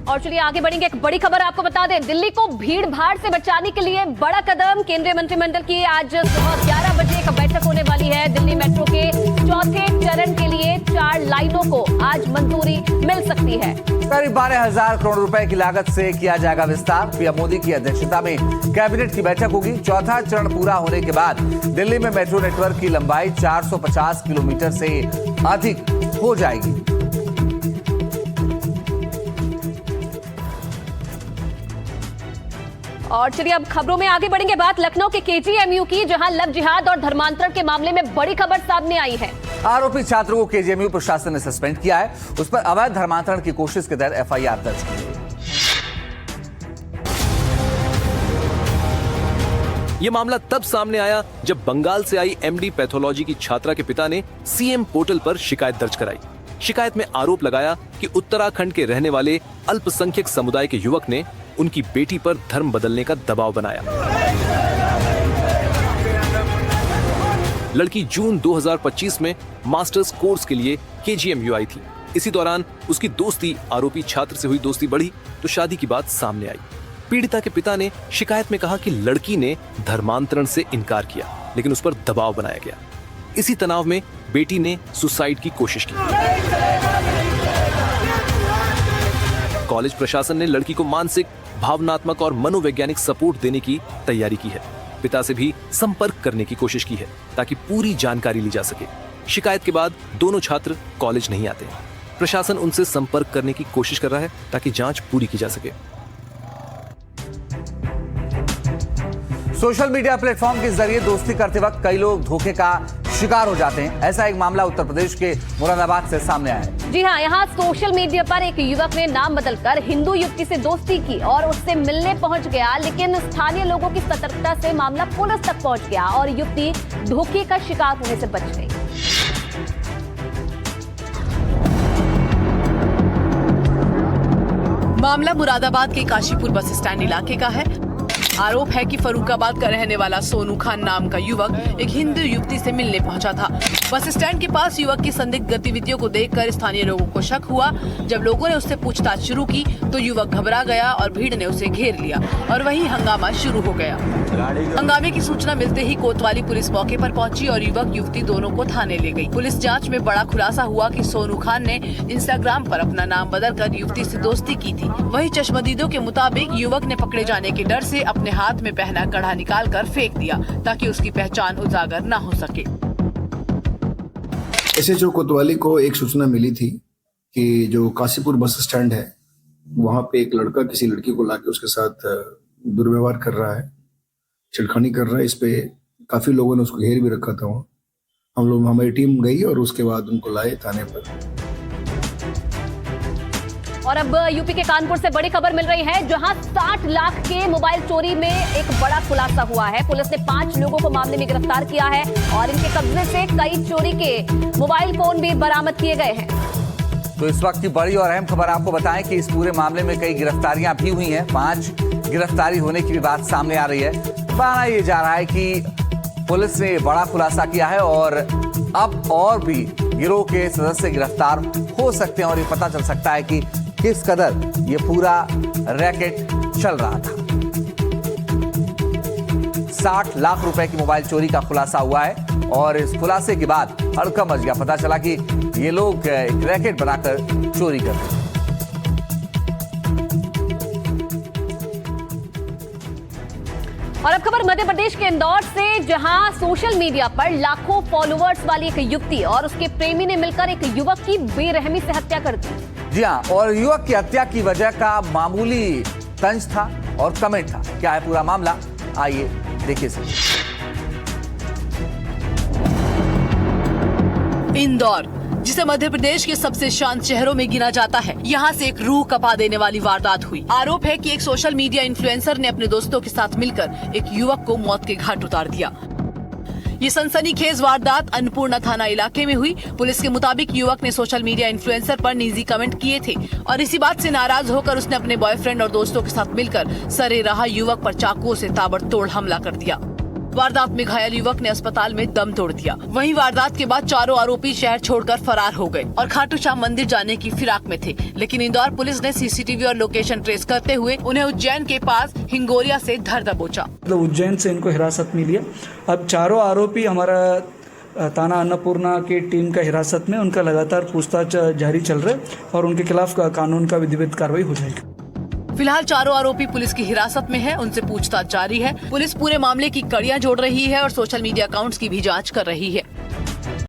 और चलिए आगे बढ़ेंगे। एक बड़ी खबर आपको बता दें, दिल्ली को भीड़ भाड़ से बचाने के लिए बड़ा कदम। केंद्रीय मंत्रिमंडल की आज सुबह 11 बजे एक बैठक होने वाली है। दिल्ली मेट्रो के 4थे चरण के लिए 4 लाइनों को आज मंजूरी मिल सकती है। करीब 12,000 करोड़ रुपए की लागत से किया जाएगा विस्तार। पीएम मोदी की अध्यक्षता में कैबिनेट की बैठक होगी। चौथा चरण पूरा होने के बाद दिल्ली में मेट्रो नेटवर्क की लंबाई 450 किलोमीटर से अधिक हो जाएगी। और चलिए अब खबरों में आगे बढ़ेंगे। बात लखनऊ के केजीएमयू की, जहां लव जिहाद और धर्मांतरण के मामले में बड़ी खबर सामने आई है। आरोपी छात्रों को केजीएमयू प्रशासन ने सस्पेंड किया है। उस पर अवैध धर्मांतरण की कोशिश के तहत एफआईआर दर्ज की है। यह मामला तब सामने आया जब बंगाल से आई एमडी पैथोलॉजी की छात्रा के पिता ने सीएम पोर्टल पर शिकायत दर्ज कराई। शिकायत में आरोप लगाया कि उत्तराखंड के रहने वाले अल्पसंख्यक समुदाय के युवक ने उनकी बेटी पर धर्म बदलने का दबाव बनाया। लड़की जून 2025 में मास्टर्स कोर्स के लिए केजीएमयू आई थी। इसी दौरान उसकी दोस्ती आरोपी छात्र से हुई। दोस्ती बढ़ी तो शादी की बात सामने आई। पीड़िता के पिता ने शिकायत में कहा कि लड़की ने धर्मांतरण से इनकार किया, लेकिन उस पर दबाव बनाया गया। इसी तनाव में बेटी ने सुसाइड की कोशिश की। कॉलेज प्रशासन ने लड़की को मानसिक, भावनात्मक और मनोवैज्ञानिक सपोर्ट देने की तैयारी की है। पिता से भी संपर्क करने की कोशिश की है ताकि पूरी जानकारी ली जा सके। शिकायत के बाद दोनों छात्र कॉलेज नहीं आते। प्रशासन उनसे संपर्क करने की कोशिश कर रहा है ताकि जांच पूरी की जा सके। सोशल मीडिया प्लेटफॉर्म के जरिए दोस्ती करते वक्त कई लोग धोखे का शिकार हो जाते हैं। ऐसा एक मामला उत्तर प्रदेश के मुरादाबाद से सामने आया है। जी हाँ, यहाँ सोशल मीडिया पर एक युवक ने नाम बदलकर हिंदू युवती से दोस्ती की और उससे मिलने पहुंच गया, लेकिन स्थानीय लोगों की सतर्कता से मामला पुलिस तक पहुंच गया और युवती धोखे का शिकार होने से बच गई। मामला मुरादाबाद के काशीपुर बस स्टैंड इलाके का है। आरोप है कि फरुखाबाद का रहने वाला सोनू खान नाम का युवक एक हिंदू युवती से मिलने पहुंचा था। बस स्टैंड के पास युवक की संदिग्ध गतिविधियों को देखकर स्थानीय लोगों को शक हुआ। जब लोगों ने उससे पूछताछ शुरू की तो युवक घबरा गया और भीड़ ने उसे घेर लिया और वहीं हंगामा शुरू हो गया। हंगामे की सूचना मिलते ही कोतवाली पुलिस मौके पर पहुंची और युवक युवती दोनों को थाने ले गई। पुलिस जांच में बड़ा खुलासा हुआ कि सोनू खान ने इंस्टाग्राम पर अपना नाम बदलकर युवती से दोस्ती की थी। वहीं चश्मदीदों के मुताबिक युवक ने पकड़े जाने के डर से अपने हाथ में पहना कड़ा निकालकर फेंक दिया ताकि उसकी पहचान उजागर न हो सके। एसएचओ कोतवाली को एक सूचना मिली थी कि जो काशीपुर बस स्टैंड है वहां पे एक लड़का किसी लड़की को लाके उसके साथ दुर्व्यवहार कर रहा है, छिड़खानी कर रहा है। इस पे काफी लोगों ने उसको घेर भी रखा था। वहाँ हमारी टीम गई और उसके बाद उनको लाए थाने पर। और अब यूपी के कानपुर से बड़ी खबर मिल रही है, जहां 60 लाख के मोबाइल चोरी में एक बड़ा खुलासा हुआ है। पुलिस ने 5 लोगों को मामले में गिरफ्तार किया है और इनके कब्जे से कई चोरी के मोबाइल फोन भी बरामद किए गए हैं। तो इस वक्त की बड़ी और अहम खबर आपको बताएं कि इस पूरे मामले में कई गिरफ्तारियां भी हुई हैं। 5 गिरफ्तारी होने की भी बात सामने आ रही है। माना ये जा रहा है कि पुलिस ने बड़ा खुलासा किया है और अब और भी गिरोह के सदस्य गिरफ्तार हो सकते हैं और ये पता चल सकता है कि किस कदर ये पूरा रैकेट चल रहा था। 60 लाख रुपए की मोबाइल चोरी का खुलासा हुआ है और इस खुलासे के बाद हड़कंप मच गया। पता चला कि ये लोग एक रैकेट बनाकर चोरी करते थे। और अब खबर मध्य प्रदेश के इंदौर से, जहां सोशल मीडिया पर लाखों फॉलोअर्स वाली एक युवती और उसके प्रेमी ने मिलकर एक युवक की बेरहमी से हत्या कर दी। जी हाँ, और युवक की हत्या की वजह का मामूली तंज था और कमेंट था। क्या है पूरा मामला, आइए देखिए। इंदौर, जिसे मध्य प्रदेश के सबसे शांत शहरों में गिना जाता है, यहाँ से एक रूह कपा देने वाली वारदात हुई। आरोप है कि एक सोशल मीडिया इन्फ्लुएंसर ने अपने दोस्तों के साथ मिलकर एक युवक को मौत के घाट उतार दिया। ये सनसनीखेज वारदात अन्नपूर्णा थाना इलाके में हुई। पुलिस के मुताबिक युवक ने सोशल मीडिया इन्फ्लुएंसर पर निजी कमेंट किए थे और इसी बात से नाराज होकर उसने अपने बॉयफ्रेंड और दोस्तों के साथ मिलकर सरेराह युवक पर चाकुओं से ताबड़तोड़ हमला कर दिया। वारदात में घायल युवक ने अस्पताल में दम तोड़ दिया। वहीं वारदात के बाद चारों आरोपी शहर छोड़कर फरार हो गए और खाटू श्याम मंदिर जाने की फिराक में थे। लेकिन इंदौर पुलिस ने सीसीटीवी और लोकेशन ट्रेस करते हुए उन्हें उज्जैन के पास हिंगोरिया से धर दबोचा। मतलब उज्जैन से इनको हिरासत में लिया। अब चारों आरोपी हमारा थाना अन्नपूर्णा की टीम का हिरासत में, उनका लगातार पूछताछ जारी चल रहा है और उनके खिलाफ कानून का विधिवत कार्रवाई हो जाएगी। फिलहाल चारों आरोपी पुलिस की हिरासत में हैं, उनसे पूछताछ जारी है। पुलिस पूरे मामले की कड़ियां जोड़ रही है और सोशल मीडिया अकाउंट्स की भी जांच कर रही है।